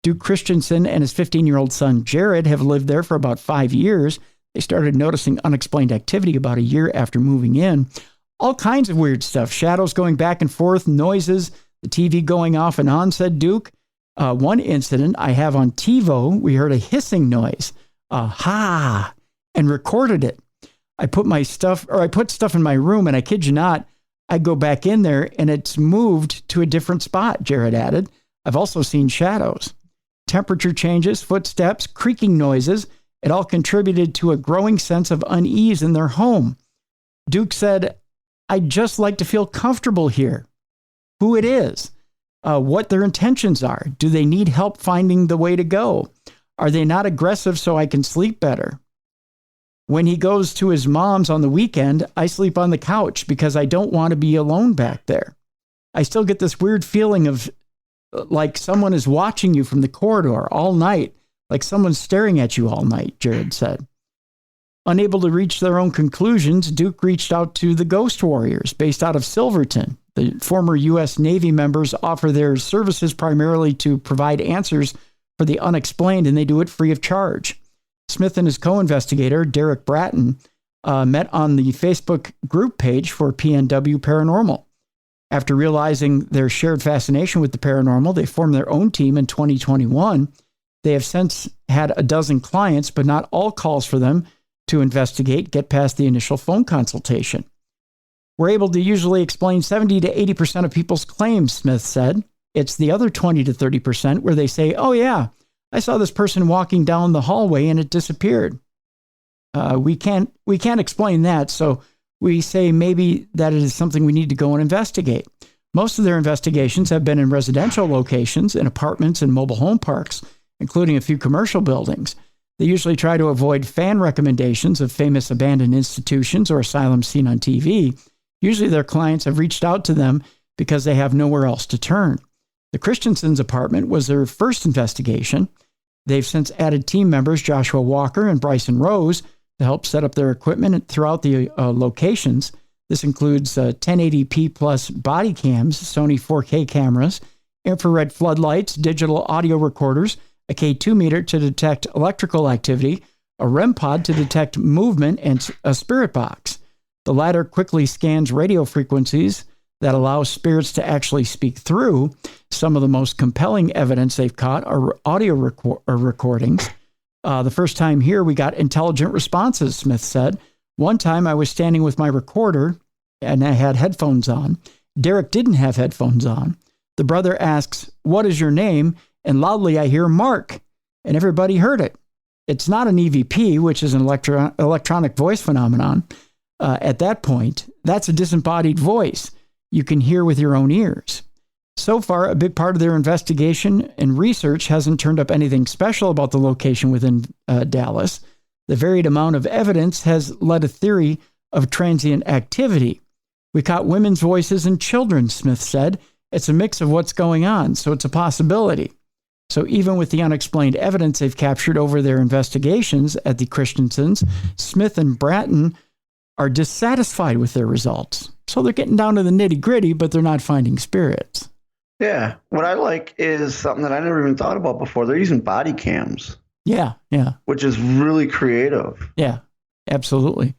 Duke Christensen and his 15-year-old son, Jared, have lived there for about 5 years. They started noticing unexplained activity about a year after moving in. All kinds of weird stuff. Shadows going back and forth, noises, the TV going off and on, said Duke. One incident I have on TiVo, we heard a hissing noise, ha, and recorded it. I put stuff in my room, and I kid you not, I go back in there, and it's moved to a different spot, Jared added. I've also seen shadows. Temperature changes, footsteps, creaking noises. It all contributed to a growing sense of unease in their home. Duke said, I'd just like to feel comfortable here. Who it is, what their intentions are. Do they need help finding the way to go? Are they not aggressive so I can sleep better? When he goes to his mom's on the weekend, I sleep on the couch because I don't want to be alone back there. I still get this weird feeling of like someone is watching you from the corridor all night, like someone's staring at you all night, Jared said. Unable to reach their own conclusions, Duke reached out to the Ghost Warriors based out of Silverton. The former U.S. Navy members offer their services primarily to provide answers for the unexplained, and they do it free of charge. Smith and his co-investigator, Derek Bratton, met on the Facebook group page for PNW Paranormal. After realizing their shared fascination with the paranormal, they formed their own team in 2021. They have since had a dozen clients, but not all calls for them to investigate get past the initial phone consultation. We're able to usually explain 70 to 80% of people's claims, Smith said. It's the other 20 to 30% where they say, oh yeah, I saw this person walking down the hallway and it disappeared. We can't explain that, so we say maybe that is something we need to go and investigate. Most of their investigations have been in residential locations, in apartments and mobile home parks, including a few commercial buildings. They usually try to avoid fan recommendations of famous abandoned institutions or asylums seen on TV. Usually their clients have reached out to them because they have nowhere else to turn. The Christensen's apartment was their first investigation. They've since added team members Joshua Walker and Bryson Rose to help set up their equipment throughout the locations. This includes 1080p plus body cams, Sony 4K cameras, infrared floodlights, digital audio recorders, a K2 meter to detect electrical activity, a REM pod to detect movement, and a spirit box. The latter quickly scans radio frequencies that allow spirits to actually speak through. Some of the most compelling evidence they've caught are audio recordings. The first time here, we got intelligent responses, Smith said. One time I was standing with my recorder and I had headphones on. Derek didn't have headphones on. The brother asks, "What is your name?" And loudly I hear Mark, and everybody heard it. It's not an EVP, which is an electronic voice phenomenon. At that point, that's a disembodied voice you can hear with your own ears. So far, a big part of their investigation and research hasn't turned up anything special about the location within Dallas. The varied amount of evidence has led a theory of transient activity. We caught women's voices and children, Smith said. It's a mix of what's going on, so it's a possibility. So even with the unexplained evidence they've captured over their investigations at the Christensens, Smith and Bratton are dissatisfied with their results. So they're getting down to the nitty-gritty, but they're not finding spirits. Yeah. What I like is something that I never even thought about before. They're using body cams. Yeah. Which is really creative. Yeah, absolutely.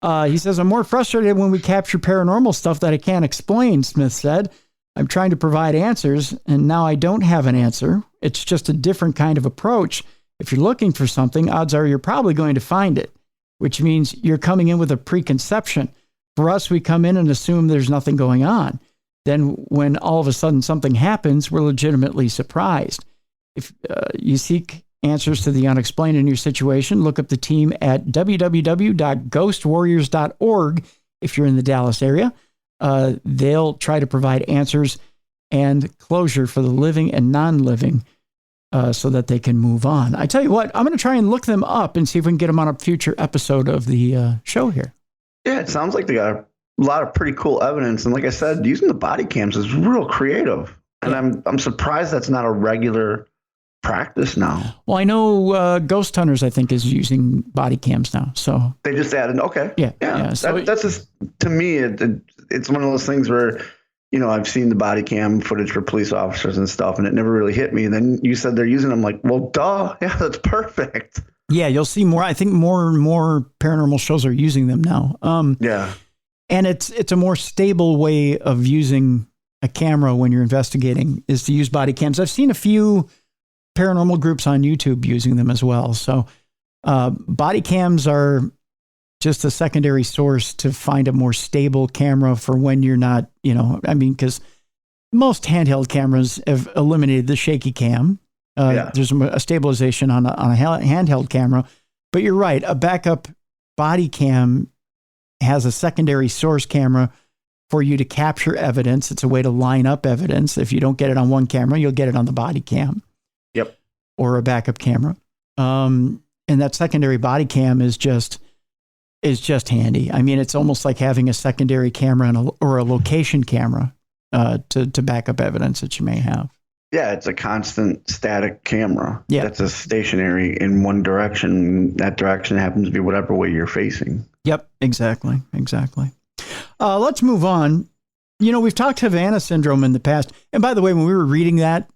He says, I'm more frustrated when we capture paranormal stuff that I can't explain, Smith said. I'm trying to provide answers, and now I don't have an answer. It's just a different kind of approach. If you're looking for something, odds are you're probably going to find it, which means you're coming in with a preconception. For us, we come in and assume there's nothing going on. Then when all of a sudden something happens, we're legitimately surprised. If you seek answers to the unexplained in your situation, look up the team at www.ghostwarriors.org if you're in the Dallas area. They'll try to provide answers and closure for the living and non-living so that they can move on. I tell you what, I'm going to try and look them up and see if we can get them on a future episode of the show here. Yeah, it sounds like they got a lot of pretty cool evidence. And like I said, using the body cams is real creative. And yeah. I'm surprised that's not a regular practice now. Well, I know Ghost Hunters, I think, is using body cams now. So they just added, okay. Yeah. So that's just, to me, it's one of those things where, I've seen the body cam footage for police officers and stuff, and it never really hit me. And then you said they're using them, like, well, duh. Yeah, that's perfect. Yeah, you'll see more. I think more and more paranormal shows are using them now. Yeah. And it's a more stable way of using a camera when you're investigating is to use body cams. I've seen a few paranormal groups on YouTube using them as well. So body cams are just a secondary source to find a more stable camera for when you're not, because most handheld cameras have eliminated the shaky cam. There's a stabilization on a handheld camera, but you're right. A backup body cam has a secondary source camera for you to capture evidence. It's a way to line up evidence. If you don't get it on one camera, you'll get it on the body cam. Yep. Or a backup camera. And that secondary body cam is just handy. I mean, it's almost like having a secondary camera or a location camera to back up evidence that you may have. Yeah, it's a constant static camera. Yeah. That's a stationary in one direction. That direction happens to be whatever way you're facing. Yep, exactly. Let's move on. We've talked Havana syndrome in the past. And by the way, when we were reading that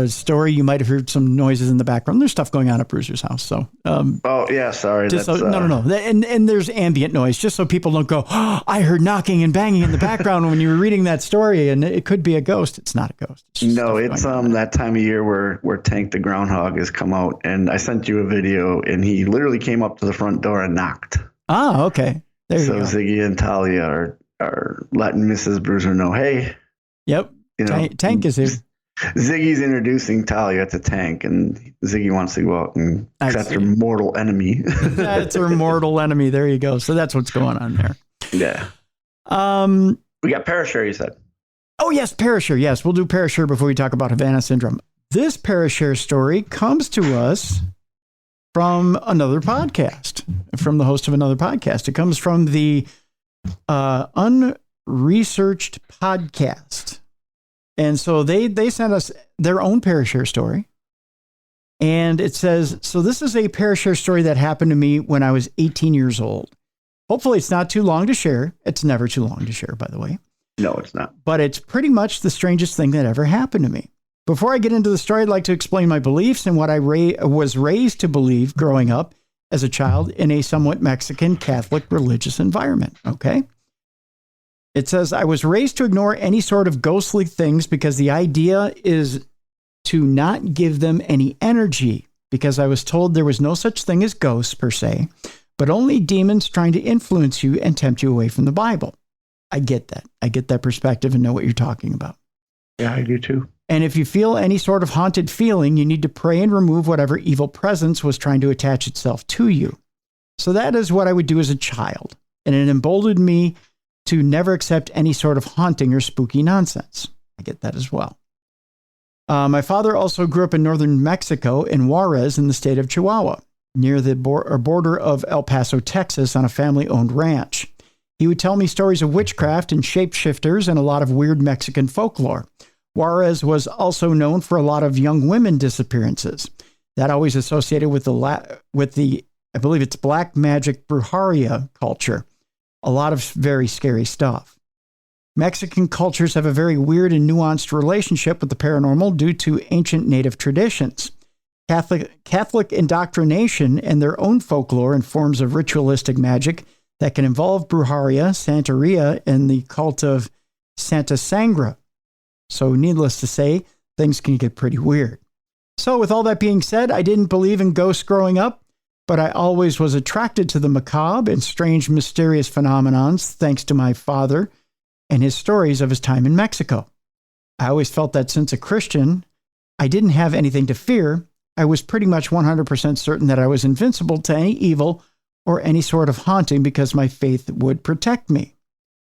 story, you might have heard some noises in the background. There's stuff going on at Bruiser's house. So, oh yeah, sorry. No. And there's ambient noise, just so people don't go, oh, I heard knocking and banging in the background when you were reading that story, and it could be a ghost. It's not a ghost. It's that time of year where Tank the groundhog has come out, and I sent you a video, and he literally came up to the front door and knocked. Ah, okay. There you go. So Ziggy and Talia are letting Mrs. Bruiser know, hey. Yep. Tank is here. Ziggy's introducing Talia to Tank, and Ziggy wants to go out and that's her mortal enemy. That's her mortal enemy. There you go. So that's what's going on there. Yeah. We got Parashare, you said. Oh, yes, Parashare. Yes, we'll do Parashare before we talk about Havana syndrome. This Parashare story comes to us from another podcast, from the host of another podcast. It comes from the Unresearched Podcast. And so they sent us their own Parashare story. And it says, so this is a Parashare story that happened to me when I was 18 years old. Hopefully it's not too long to share. It's never too long to share, by the way. No, it's not. But it's pretty much the strangest thing that ever happened to me. Before I get into the story, I'd like to explain my beliefs and what I was raised to believe growing up as a child in a somewhat Mexican Catholic religious environment. Okay. It says, I was raised to ignore any sort of ghostly things because the idea is to not give them any energy, because I was told there was no such thing as ghosts per se, but only demons trying to influence you and tempt you away from the Bible. I get that. I get that perspective and know what you're talking about. Yeah, I do too. And if you feel any sort of haunted feeling, you need to pray and remove whatever evil presence was trying to attach itself to you. So that is what I would do as a child. And it emboldened me to never accept any sort of haunting or spooky nonsense. I get that as well. My father also grew up in northern Mexico in Juarez in the state of Chihuahua, near the border of El Paso, Texas, on a family-owned ranch. He would tell me stories of witchcraft and shapeshifters and a lot of weird Mexican folklore. Juarez was also known for a lot of young women disappearances. That always associated with the I believe it's black magic brujeria culture. A lot of very scary stuff. Mexican cultures have a very weird and nuanced relationship with the paranormal due to ancient native traditions. Catholic indoctrination and their own folklore and forms of ritualistic magic that can involve brujeria, santeria, and the cult of Santa Sangra. So needless to say, things can get pretty weird. So with all that being said, I didn't believe in ghosts growing up, but I always was attracted to the macabre and strange, mysterious phenomenons thanks to my father and his stories of his time in Mexico. I always felt that since a Christian, I didn't have anything to fear. I was pretty much 100% certain that I was invincible to any evil or any sort of haunting because my faith would protect me.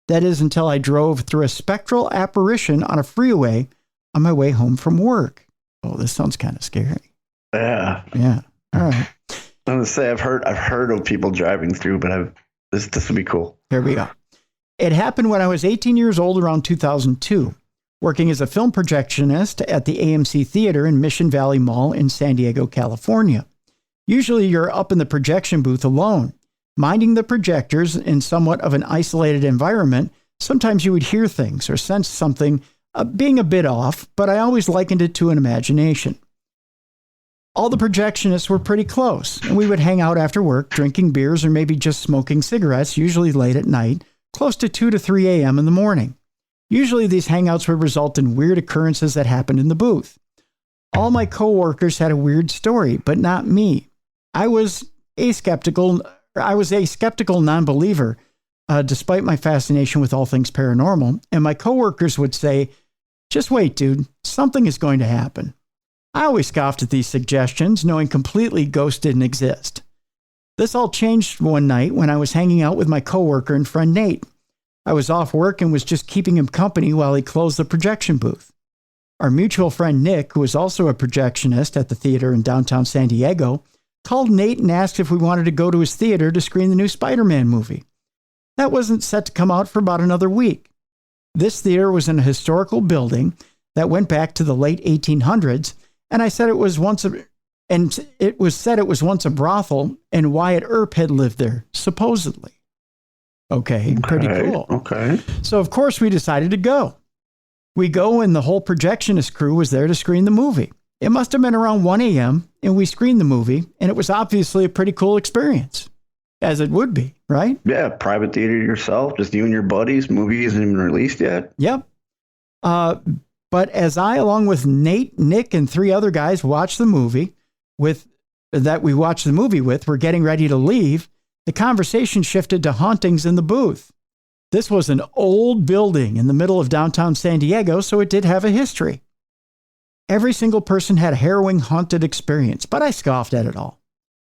That is until I drove through a spectral apparition on a freeway on my way home from work. Oh, this sounds kind of scary. Yeah. Yeah. All right. I'm gonna say I've heard of people driving through, but this would be cool. Here we go. It happened when I was 18 years old, around 2002, working as a film projectionist at the AMC Theater in Mission Valley Mall in San Diego, California. Usually you're up in the projection booth alone, minding the projectors in somewhat of an isolated environment. Sometimes you would hear things or sense something being a bit off, but I always likened it to an imagination. All the projectionists were pretty close, and we would hang out after work, drinking beers or maybe just smoking cigarettes, usually late at night, close to 2 to 3 a.m. in the morning. Usually these hangouts would result in weird occurrences that happened in the booth. All my coworkers had a weird story, but not me. I was a skeptical non-believer, despite my fascination with all things paranormal, and my coworkers would say, "Just wait, dude, something is going to happen." I always scoffed at these suggestions, knowing completely ghosts didn't exist. This all changed one night when I was hanging out with my coworker and friend Nate. I was off work and was just keeping him company while he closed the projection booth. Our mutual friend Nick, who was also a projectionist at the theater in downtown San Diego, called Nate and asked if we wanted to go to his theater to screen the new Spider-Man movie. That wasn't set to come out for about another week. This theater was in a historical building that went back to the late 1800s, and it was said it was once a brothel, and Wyatt Earp had lived there, supposedly. Okay, pretty cool. Okay. So, of course, we decided to go. We go, and the whole projectionist crew was there to screen the movie. It must have been around 1 a.m., and we screened the movie, and it was obviously a pretty cool experience, as it would be, right? Yeah, private theater yourself, just you and your buddies. Movie isn't even released yet. Yep. But as I, along with Nate, Nick, and 3 other guys, watched the movie were getting ready to leave, the conversation shifted to hauntings in the booth. This was an old building in the middle of downtown San Diego, so it did have a history. Every single person had a harrowing haunted experience, but I scoffed at it all.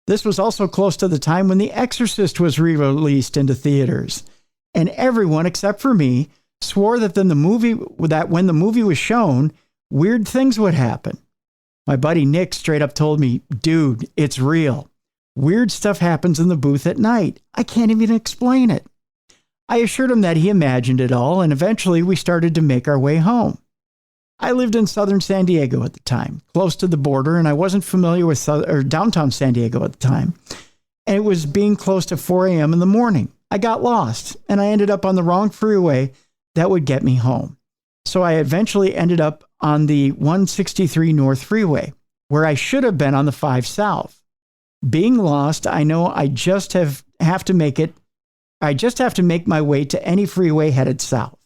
This was also close to the time when The Exorcist was re-released into theaters, and everyone except for me swore that when the movie was shown, weird things would happen. My buddy Nick straight up told me, "Dude, it's real. Weird stuff happens in the booth at night. I can't even explain it." I assured him that he imagined it all, and eventually we started to make our way home. I lived in southern San Diego at the time, close to the border, and I wasn't familiar with downtown San Diego at the time. And it was being close to 4 a.m. in the morning. I got lost, and I ended up on the wrong freeway that would get me home. So I eventually ended up on the 163 North Freeway, where I should have been on the 5 South. Being lost, I know I just have to make my way to any freeway headed south.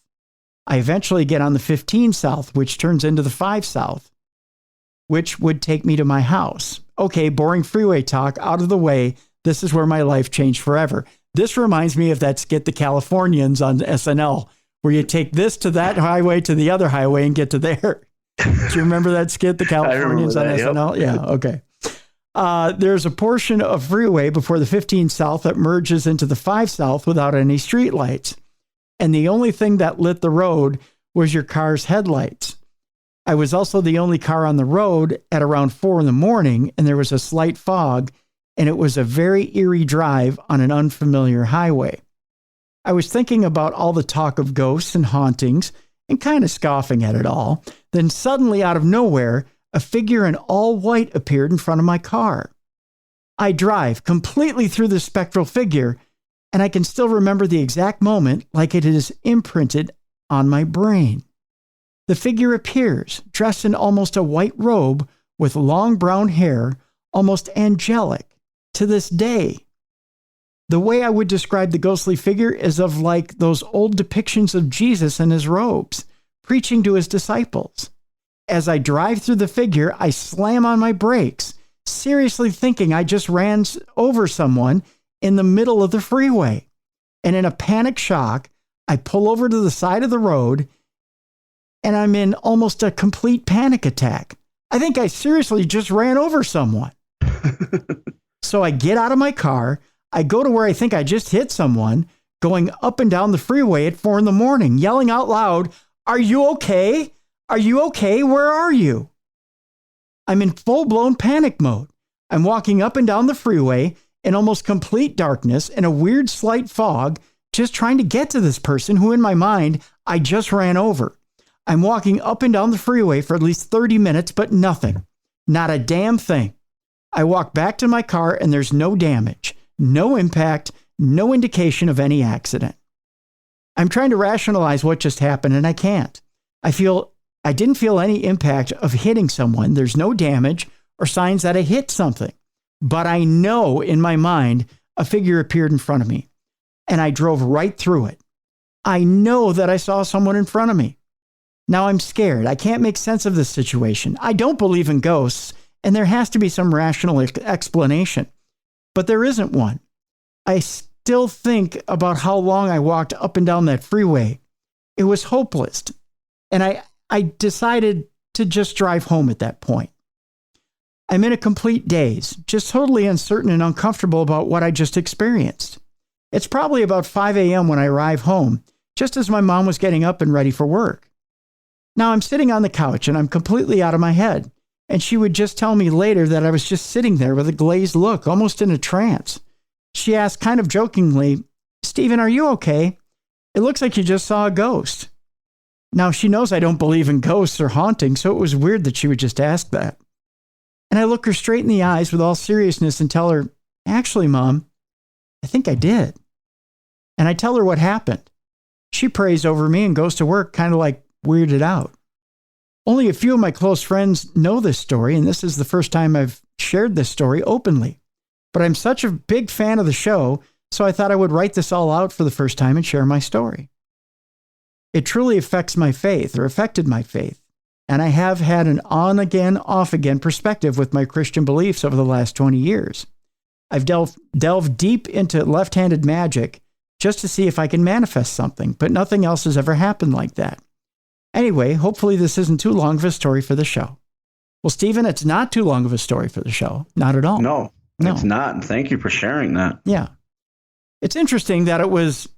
I eventually get on the 15 South, which turns into the 5 South, which would take me to my house. Okay, boring freeway talk out of the way. This is where my life changed forever. This reminds me of that skit, The Californians on SNL, where you take this to that highway to the other highway and get to there. Do you remember that skit, The Californians on SNL? Yep. Yeah, okay. There's a portion of freeway before the 15 South that merges into the 5 South without any streetlights. And the only thing that lit the road was your car's headlights. I was also the only car on the road at around 4 a.m, and there was a slight fog, and it was a very eerie drive on an unfamiliar highway. I was thinking about all the talk of ghosts and hauntings and kind of scoffing at it all. Then suddenly, out of nowhere, a figure in all white appeared in front of my car. I drive completely through the spectral figure, and I can still remember the exact moment like it is imprinted on my brain. The figure appears, dressed in almost a white robe with long brown hair, almost angelic to this day. The way I would describe the ghostly figure is of like those old depictions of Jesus in his robes, preaching to his disciples. As I drive through the figure, I slam on my brakes, seriously thinking I just ran over someone in the middle of the freeway. And in a panic shock, I pull over to the side of the road, and I'm in almost a complete panic attack. I think I seriously just ran over someone. So I get out of my car. I go to where I think I just hit someone, going up and down the freeway at 4 a.m, yelling out loud, "Are you okay? Are you okay? Where are you?" I'm in full-blown panic mode. I'm walking up and down the freeway in almost complete darkness and a weird slight fog, just trying to get to this person who in my mind I just ran over. I'm walking up and down the freeway for at least 30 minutes, but nothing. Not a damn thing. I walk back to my car and there's no damage, no impact, no indication of any accident. I'm trying to rationalize what just happened and I can't. I didn't feel any impact of hitting someone. There's no damage or signs that I hit something. But I know in my mind a figure appeared in front of me and I drove right through it. I know that I saw someone in front of me. Now I'm scared. I can't make sense of this situation. I don't believe in ghosts, and there has to be some rational explanation. But there isn't one. I still think about how long I walked up and down that freeway. It was hopeless. And I decided to just drive home at that point. I'm in a complete daze, just totally uncertain and uncomfortable about what I just experienced. It's probably about 5 a.m. when I arrive home, just as my mom was getting up and ready for work. Now I'm sitting on the couch and I'm completely out of my head. And she would just tell me later that I was just sitting there with a glazed look, almost in a trance. She asked kind of jokingly, "Stephen, are you okay? It looks like you just saw a ghost." Now she knows I don't believe in ghosts or hauntings, so it was weird that she would just ask that. And I look her straight in the eyes with all seriousness and tell her, "Actually, Mom, I think I did." And I tell her what happened. She prays over me and goes to work kind of like weirded out. Only a few of my close friends know this story, and this is the first time I've shared this story openly. But I'm such a big fan of the show, so I thought I would write this all out for the first time and share my story. It truly affected my faith, and I have had an on-again, off-again perspective with my Christian beliefs over the last 20 years. I've delved deep into left-handed magic just to see if I can manifest something, but nothing else has ever happened like that. Anyway, hopefully this isn't too long of a story for the show. Well, Stephen, it's not too long of a story for the show. Not at all. No, it's not. And thank you for sharing that. Yeah. It's interesting that it was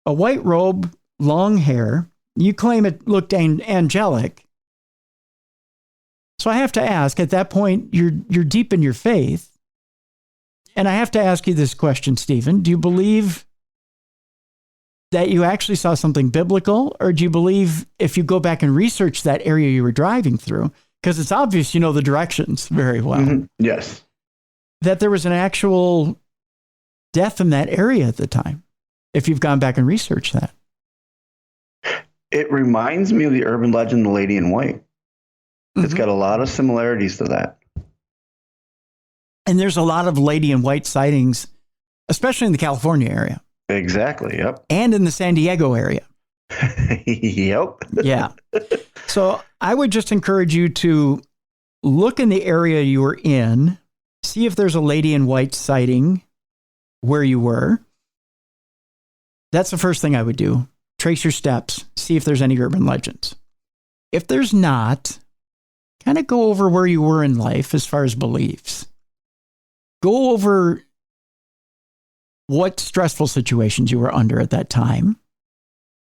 a white robe, long hair. You claim it looked angelic. So I have to ask, at that point, you're deep in your faith. And I have to ask you this question, Stephen. Do you believe that you actually saw something biblical, or do you believe if you go back and research that area you were driving through, because it's obvious you know the directions very well. Mm-hmm. Yes. That there was an actual death in that area at the time, if you've gone back and researched that? It reminds me of the urban legend, The Lady in White. Mm-hmm. It's got a lot of similarities to that. And there's a lot of Lady in White sightings, especially in the California area. Exactly, yep. And in the San Diego area. Yep. Yeah. So I would just encourage you to look in the area you were in, see if there's a Lady in White sighting where you were. That's the first thing I would do. Trace your steps, see if there's any urban legends. If there's not, kind of go over where you were in life as far as beliefs. Go over what stressful situations you were under at that time.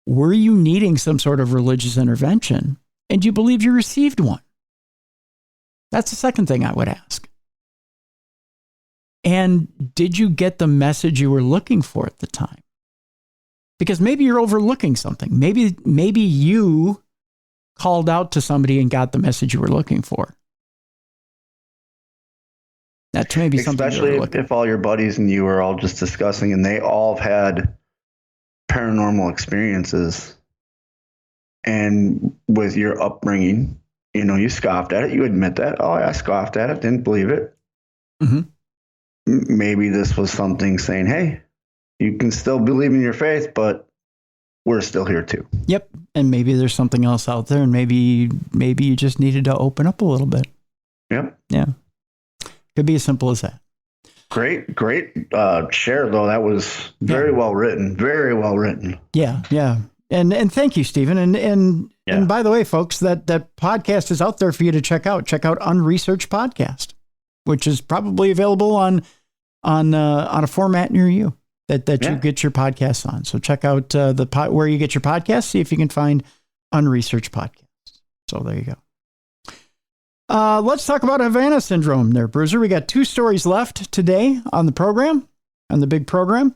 Were you needing some sort of religious intervention? And do you believe you received one? That's the second thing I would ask. And did you get the message you were looking for at the time? Because maybe you're overlooking something. Maybe you called out to somebody and got the message you were looking for. That's maybe something. Especially if all your buddies and you were all just discussing and they all have had paranormal experiences. And with your upbringing, you scoffed at it. You admit that. Oh, I scoffed at it. Didn't believe it. Mm-hmm. Maybe this was something saying, hey, you can still believe in your faith, but we're still here too. Yep. And maybe there's something else out there, and maybe you just needed to open up a little bit. Yep. Yeah. Could be as simple as that. Great share, though. That was very well written. Very well written. Yeah. Yeah. And thank you, Stephen. And by the way, folks, that podcast is out there for you to check out. Check out Unresearched Podcast, which is probably available on a format near you that you get your podcasts on. So check out where you get your podcasts. See if you can find Unresearched Podcasts. So there you go. Let's talk about Havana Syndrome there, Bruiser. We got 2 stories left today on the program, on the big program.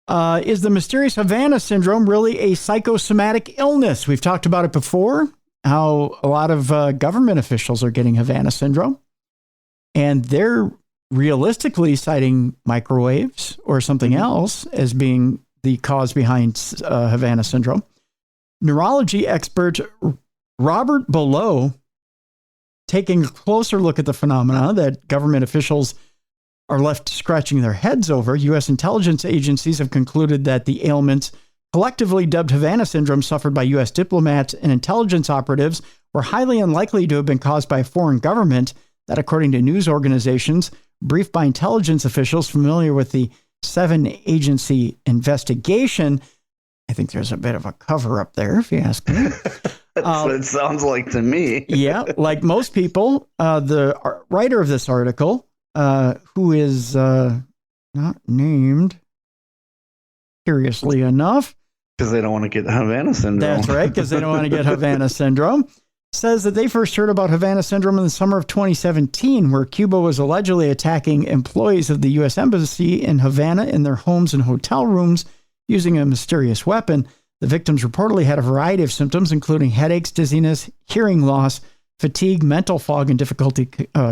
Is the mysterious Havana Syndrome really a psychosomatic illness? We've talked about it before, how a lot of government officials are getting Havana Syndrome. And they're realistically citing microwaves or something else as being the cause behind Havana Syndrome. Neurology expert Robert Below, taking a closer look at the phenomena that government officials are left scratching their heads over, U.S. intelligence agencies have concluded that the ailments collectively dubbed Havana Syndrome suffered by U.S. diplomats and intelligence operatives were highly unlikely to have been caused by a foreign government that, according to news organizations briefed by intelligence officials familiar with the 7-agency investigation, I think there's a bit of a cover-up there, if you ask me. That's what it sounds like to me. Yeah, like most people, the writer of this article, who is not named, curiously enough. Because they don't want to get Havana Syndrome. That's right, because they don't want to get Havana Syndrome. Says that they first heard about Havana Syndrome in the summer of 2017, where Cuba was allegedly attacking employees of the U.S. Embassy in Havana in their homes and hotel rooms using a mysterious weapon. The victims reportedly had a variety of symptoms, including headaches, dizziness, hearing loss, fatigue, mental fog, and difficulty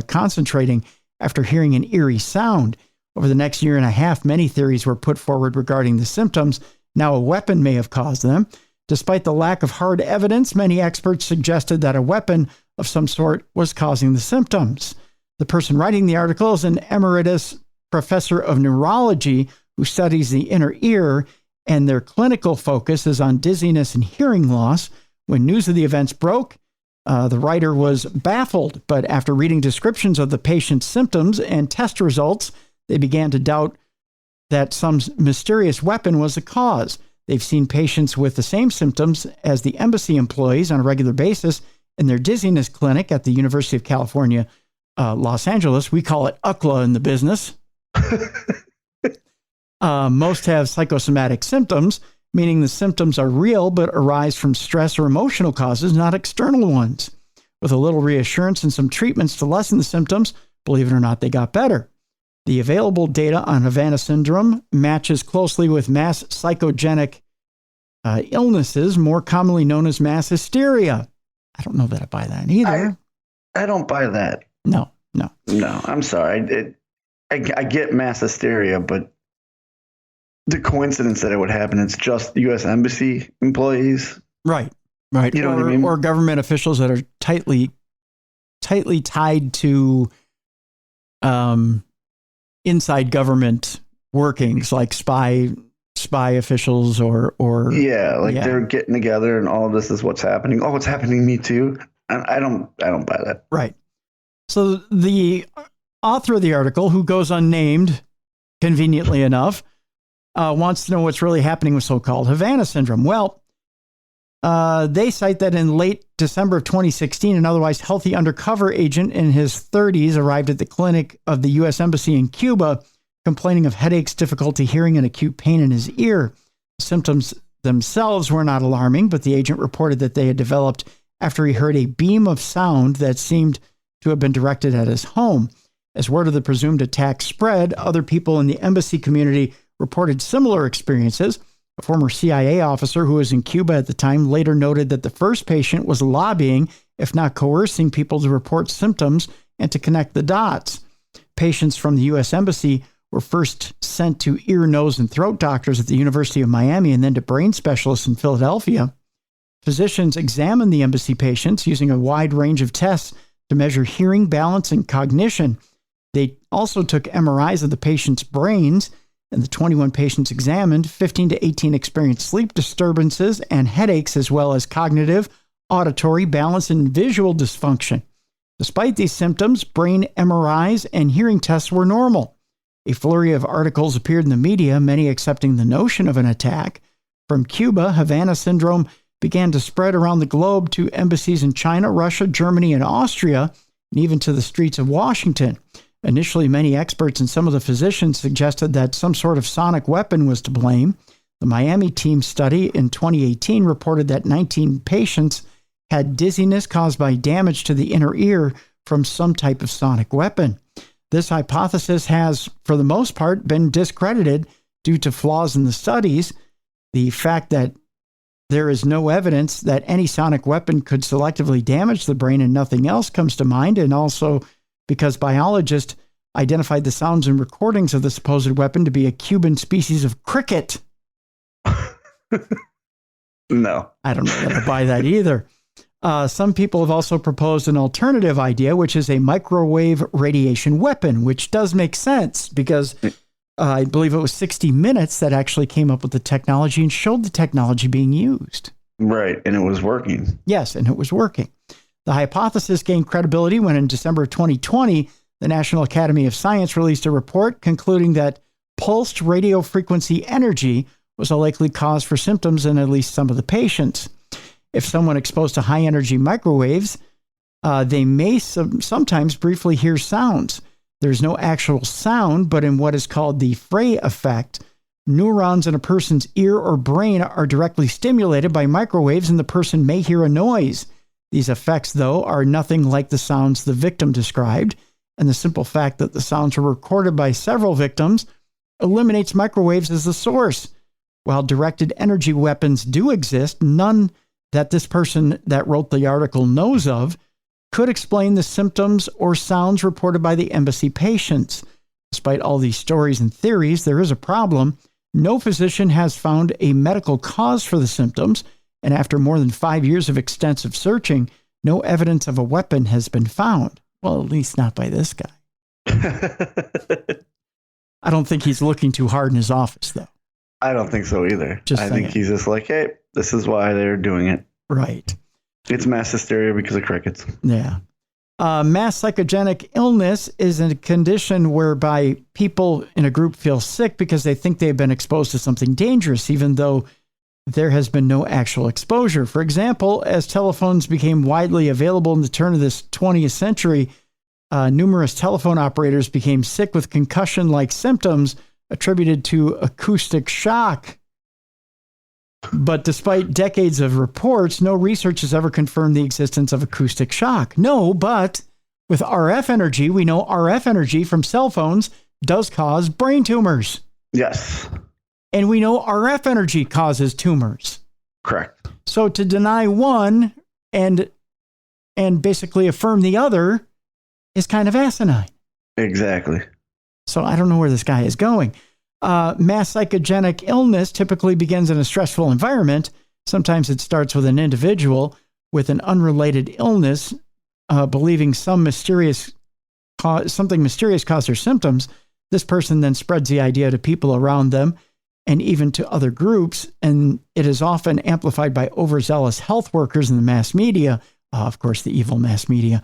concentrating after hearing an eerie sound. Over the next year and a half, many theories were put forward regarding the symptoms, Now, a weapon may have caused them. Despite the lack of hard evidence, many experts suggested that a weapon of some sort was causing the symptoms. The person writing the article is an emeritus professor of neurology who studies the inner ear, and their clinical focus is on dizziness and hearing loss. When news of the events broke, the writer was baffled, but after reading descriptions of the patient's symptoms and test results, they began to doubt that some mysterious weapon was the cause. They've seen patients with the same symptoms as the embassy employees on a regular basis in their dizziness clinic at the University of California, Los Angeles. We call it UCLA in the business. Most have psychosomatic symptoms, meaning the symptoms are real but arise from stress or emotional causes, not external ones. With a little reassurance and some treatments to lessen the symptoms, believe it or not, they got better. The available data on Havana syndrome matches closely with mass psychogenic illnesses, more commonly known as mass hysteria. I don't know that I buy that either. I don't buy that. No. I'm sorry. I get mass hysteria, but the coincidence that it would happen, it's just U.S. Embassy employees. Right. You know what I mean? Or government officials that are tightly tied to inside government workings, like spy officials or they're getting together and all of this is what's happening. Oh, it's happening to me too. I don't buy that. Right. So the author of the article, who goes unnamed, conveniently enough, wants to know what's really happening with so-called Havana syndrome. Well, they cite that in late December of 2016, an otherwise healthy undercover agent in his 30s arrived at the clinic of the U.S. Embassy in Cuba, complaining of headaches, difficulty hearing, and acute pain in his ear. The symptoms themselves were not alarming, but the agent reported that they had developed after he heard a beam of sound that seemed to have been directed at his home. As word of the presumed attack spread, other people in the embassy community reported similar experiences. A former CIA officer who was in Cuba at the time later noted that the first patient was lobbying, if not coercing, people to report symptoms and to connect the dots. Patients from the U.S. Embassy were first sent to ear, nose, and throat doctors at the University of Miami and then to brain specialists in Philadelphia. Physicians examined the embassy patients using a wide range of tests to measure hearing, balance, and cognition. They also took MRIs of the patients' brains. And the 21 patients examined, 15 to 18 experienced sleep disturbances and headaches, as well as cognitive, auditory, balance, and visual dysfunction. Despite these symptoms, brain MRIs and hearing tests were normal. A flurry of articles appeared in the media, many accepting the notion of an attack. From Cuba, Havana syndrome began to spread around the globe to embassies in China, Russia, Germany, and Austria, and even to the streets of Washington. Initially, many experts and some of the physicians suggested that some sort of sonic weapon was to blame. The Miami team study in 2018 reported that 19 patients had dizziness caused by damage to the inner ear from some type of sonic weapon. This hypothesis has, for the most part, been discredited due to flaws in the studies. The fact that there is no evidence that any sonic weapon could selectively damage the brain and nothing else comes to mind, and also because biologists identified the sounds and recordings of the supposed weapon to be a Cuban species of cricket. No. I don't know that I buy that either. Some people have also proposed an alternative idea, which is a microwave radiation weapon, which does make sense because I believe it was 60 Minutes that actually came up with the technology and showed the technology being used. Right, and it was working. Yes, and it was working. The hypothesis gained credibility when in December of 2020, the National Academy of Science released a report concluding that pulsed radio frequency energy was a likely cause for symptoms in at least some of the patients. If someone exposed to high energy microwaves, they may sometimes briefly hear sounds. There's no actual sound, but in what is called the Frey effect, neurons in a person's ear or brain are directly stimulated by microwaves and the person may hear a noise. These effects, though, are nothing like the sounds the victim described, and the simple fact that the sounds were recorded by several victims eliminates microwaves as the source. While directed energy weapons do exist, none that this person that wrote the article knows of could explain the symptoms or sounds reported by the embassy patients. Despite all these stories and theories, there is a problem. No physician has found a medical cause for the symptoms, and after more than 5 years of extensive searching, no evidence of a weapon has been found. Well, at least not by this guy. I don't think he's looking too hard in his office, though. I don't think so either. I think he's just like, hey, this is why they're doing it. Right. It's mass hysteria because of crickets. Yeah. Mass psychogenic illness is a condition whereby people in a group feel sick because they think they've been exposed to something dangerous, even though there has been no actual exposure. For example, as telephones became widely available in the turn of this 20th century, numerous telephone operators became sick with concussion-like symptoms attributed to acoustic shock. But despite decades of reports, no research has ever confirmed the existence of acoustic shock. No, but with RF energy, we know RF energy from cell phones does cause brain tumors. Yes. And we know RF energy causes tumors. Correct. So to deny one and basically affirm the other is kind of asinine. Exactly. So I don't know where this guy is going. Mass psychogenic illness typically begins in a stressful environment. Sometimes it starts with an individual with an unrelated illness, believing something mysterious caused their symptoms. This person then spreads the idea to people around them and even to other groups, and it is often amplified by overzealous health workers in the mass media. Of course, the evil mass media.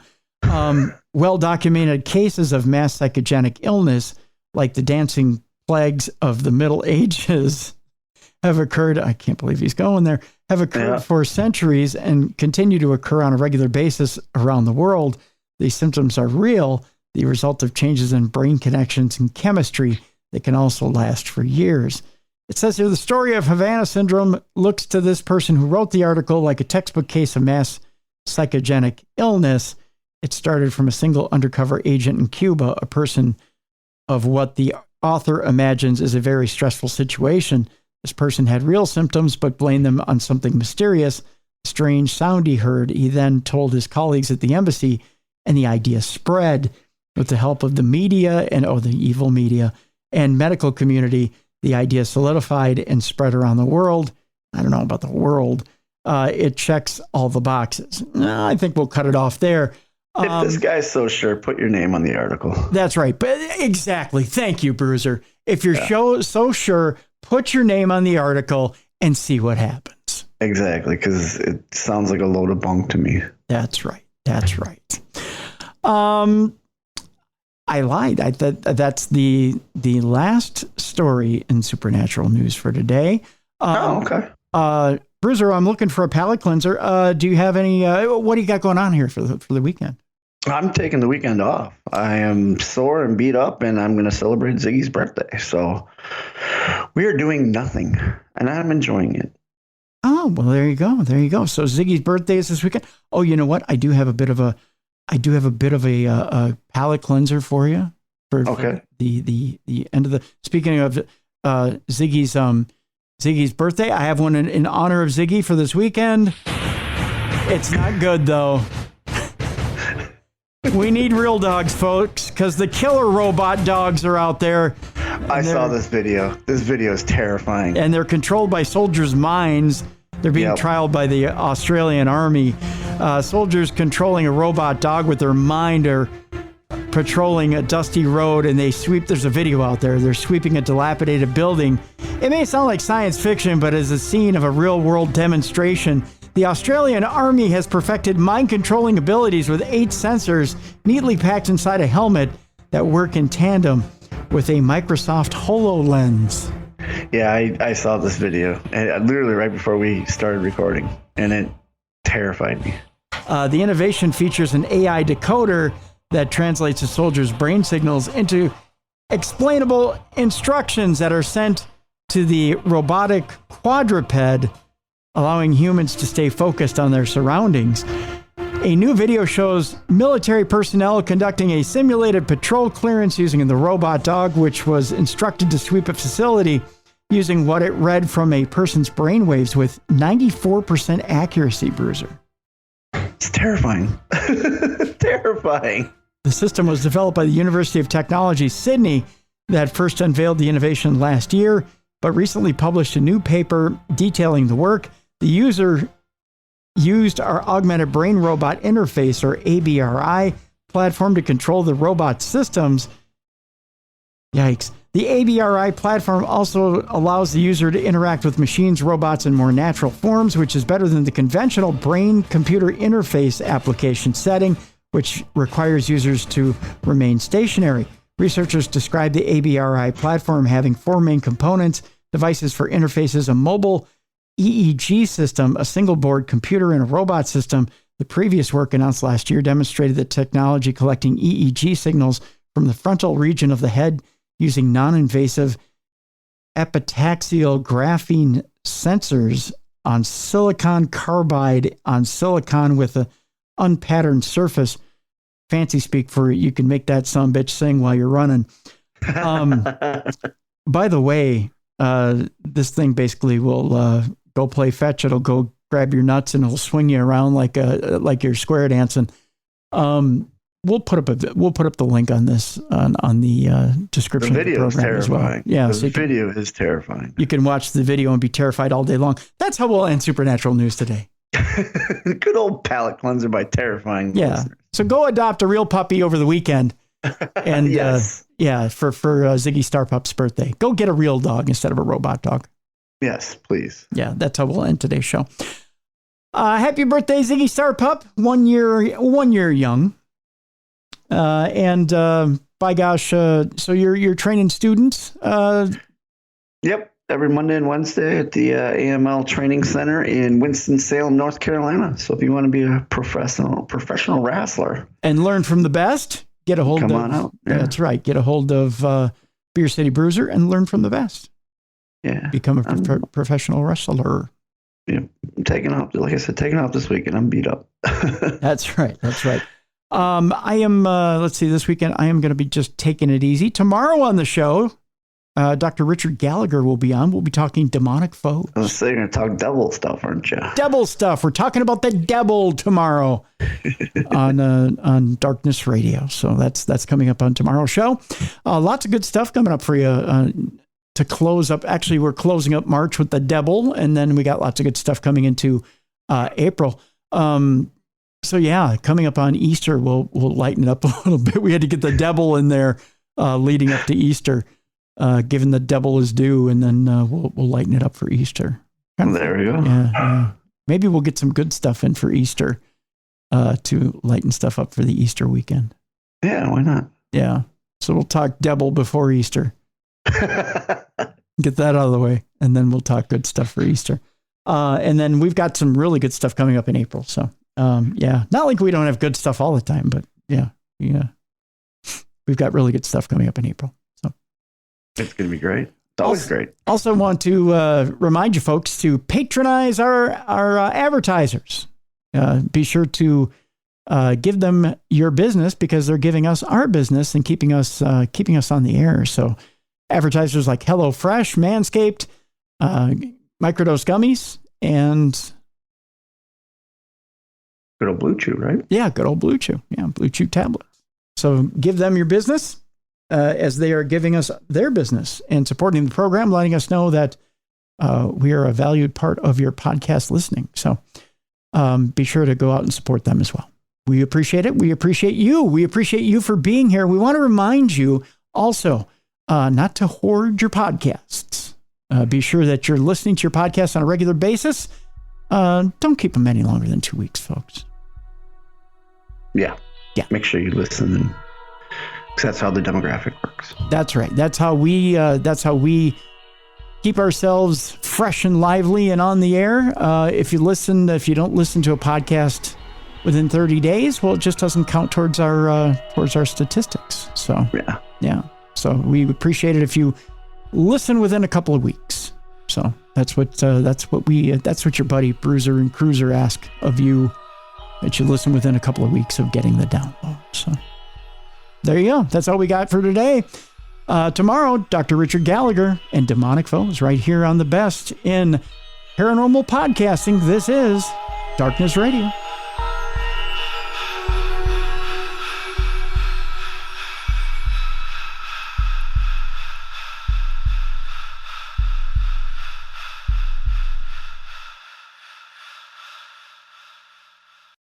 Well-documented cases of mass psychogenic illness, like the dancing plagues of the Middle Ages, have occurred. I can't believe he's going there. Have occurred for centuries and continue to occur on a regular basis around the world. These symptoms are real, the result of changes in brain connections and chemistry that can also last for years. It says here, the story of Havana syndrome looks to this person who wrote the article like a textbook case of mass psychogenic illness. It started from a single undercover agent in Cuba, a person of what the author imagines is a very stressful situation. This person had real symptoms, but blamed them on something mysterious, strange sound he heard. He then told his colleagues at the embassy, and the idea spread. With the help of the media and, the evil media and medical community, the idea solidified and spread around the world. I don't know about the world. It checks all the boxes. I think we'll cut it off there. If this guy's so sure, put your name on the article. That's right. But exactly. Thank you, Bruiser. If you're so sure, put your name on the article and see what happens. Exactly, because it sounds like a load of bunk to me. That's right. That's right. I lied. That's the last story in supernatural news for today. Okay. Bruiser, I'm looking for a palate cleanser. Do you have any? What do you got going on here for the weekend? I'm taking the weekend off. I am sore and beat up, and I'm going to celebrate Ziggy's birthday. So we are doing nothing, and I'm enjoying it. Oh, well, there you go. There you go. So Ziggy's birthday is this weekend. Oh, you know what? I do have a bit of a palate cleanser for you. For the end of the. Speaking of Ziggy's birthday, I have one in honor of Ziggy for this weekend. It's not good though. We need real dogs, folks, because the killer robot dogs are out there. I saw this video. This video is terrifying. And they're controlled by soldiers' minds. They're being trialed by the Australian Army. Soldiers controlling a robot dog with their mind are patrolling a dusty road, and they sweep. There's a video out there. They're sweeping a dilapidated building. It may sound like science fiction, but as a scene of a real-world demonstration, the Australian Army has perfected mind-controlling abilities with 8 sensors neatly packed inside a helmet that work in tandem with a Microsoft HoloLens. Yeah, I saw this video, and literally right before we started recording, and it terrified me. The innovation features an AI decoder that translates a soldier's brain signals into explainable instructions that are sent to the robotic quadruped, allowing humans to stay focused on their surroundings. A new video shows military personnel conducting a simulated patrol clearance using the robot dog, which was instructed to sweep a facility using what it read from a person's brainwaves with 94% accuracy, Bruiser. It's terrifying. Terrifying. The system was developed by the University of Technology, Sydney, that first unveiled the innovation last year. but recently published a new paper detailing the work. The user used our Augmented Brain Robot Interface, or ABRI, platform to control the robot systems. Yikes. The ABRI platform also allows the user to interact with machines, robots in more natural forms, which is better than the conventional brain-computer interface application setting, which requires users to remain stationary. Researchers describe the ABRI platform having 4 main components: devices for interfaces, a mobile EEG system, a single-board computer, and a robot system. The previous work announced last year demonstrated that technology collecting EEG signals from the frontal region of the head using non-invasive epitaxial graphene sensors on silicon carbide on silicon with an unpatterned surface. Fancy speak for you can make that sumbitch sing while you're running. By the way, this thing basically will go play fetch. It'll go grab your nuts and it'll swing you around like you're square dancing. We'll put up the link on this on the description of the program as well. Yeah, the video is terrifying. You can watch the video and be terrified all day long. That's how we'll end Supernatural News today. Good old palate cleanser by terrifying. Yeah. Listeners. So go adopt a real puppy over the weekend, and yes. For Ziggy Starpup's birthday, go get a real dog instead of a robot dog. Yes, please. Yeah, that's how we'll end today's show. Happy birthday, Ziggy Starpup! 1 year young. By gosh, so you're training students? Yep. Every Monday and Wednesday at the AML Training Center in Winston-Salem, North Carolina. So if you want to be a professional wrestler and learn from the best, get a hold Come on out. Yeah. That's right. Get a hold of Beer City Bruiser and learn from the best. Yeah. Become a professional wrestler. Yeah. I'm taking off. Like I said, taking off this weekend. I'm beat up. That's right. I am, let's see, this weekend, I am going to be just taking it easy. Tomorrow on the show, Dr. Richard Gallagher will be on. We'll be talking demonic foes. I was saying, you're going to talk devil stuff, aren't you? Devil stuff. We're talking about the devil tomorrow on Darkness Radio. So that's coming up on tomorrow's show. Lots of good stuff coming up for you to close up. Actually, we're closing up March with the devil, and then we got lots of good stuff coming into April. So yeah, coming up on Easter, we'll lighten it up a little bit. We had to get the devil in there leading up to Easter. Given the devil is due, and then we'll lighten it up for Easter. There we go. Yeah. Maybe we'll get some good stuff in for Easter to lighten stuff up for the Easter weekend. Yeah, why not? Yeah. So we'll talk devil before Easter. Get that out of the way, and then we'll talk good stuff for Easter. And then we've got some really good stuff coming up in April. So not like we don't have good stuff all the time, but yeah. We've got really good stuff coming up in April. It's going to be great. It's always great. Also want to remind you folks to patronize our advertisers. Be sure to give them your business because they're giving us our business and keeping us on the air. So advertisers like HelloFresh, Manscaped, Microdose Gummies, and good old Blue Chew, right? Yeah, good old Blue Chew. Yeah, Blue Chew tablets. So give them your business. As they are giving us their business and supporting the program, letting us know that we are a valued part of your podcast listening. So be sure to go out and support them as well. We appreciate it. We appreciate you. We appreciate you for being here. We want to remind you also not to hoard your podcasts. Be sure that you're listening to your podcast on a regular basis. Don't keep them any longer than 2 weeks, folks. Yeah. Make sure you listen. Because that's how the demographic works. That's right. That's how we keep ourselves fresh and lively and on the air. If you don't listen to a podcast within 30 days, well, it just doesn't count towards our statistics. So yeah. So we appreciate it if you listen within a couple of weeks. So that's what your buddy Bruiser and Cruiser ask of you, that you listen within a couple of weeks of getting the download. So. There you go. That's all we got for today. Tomorrow, Dr. Richard Gallagher and Demonic Foes right here on the best in paranormal podcasting. This is Darkness Radio.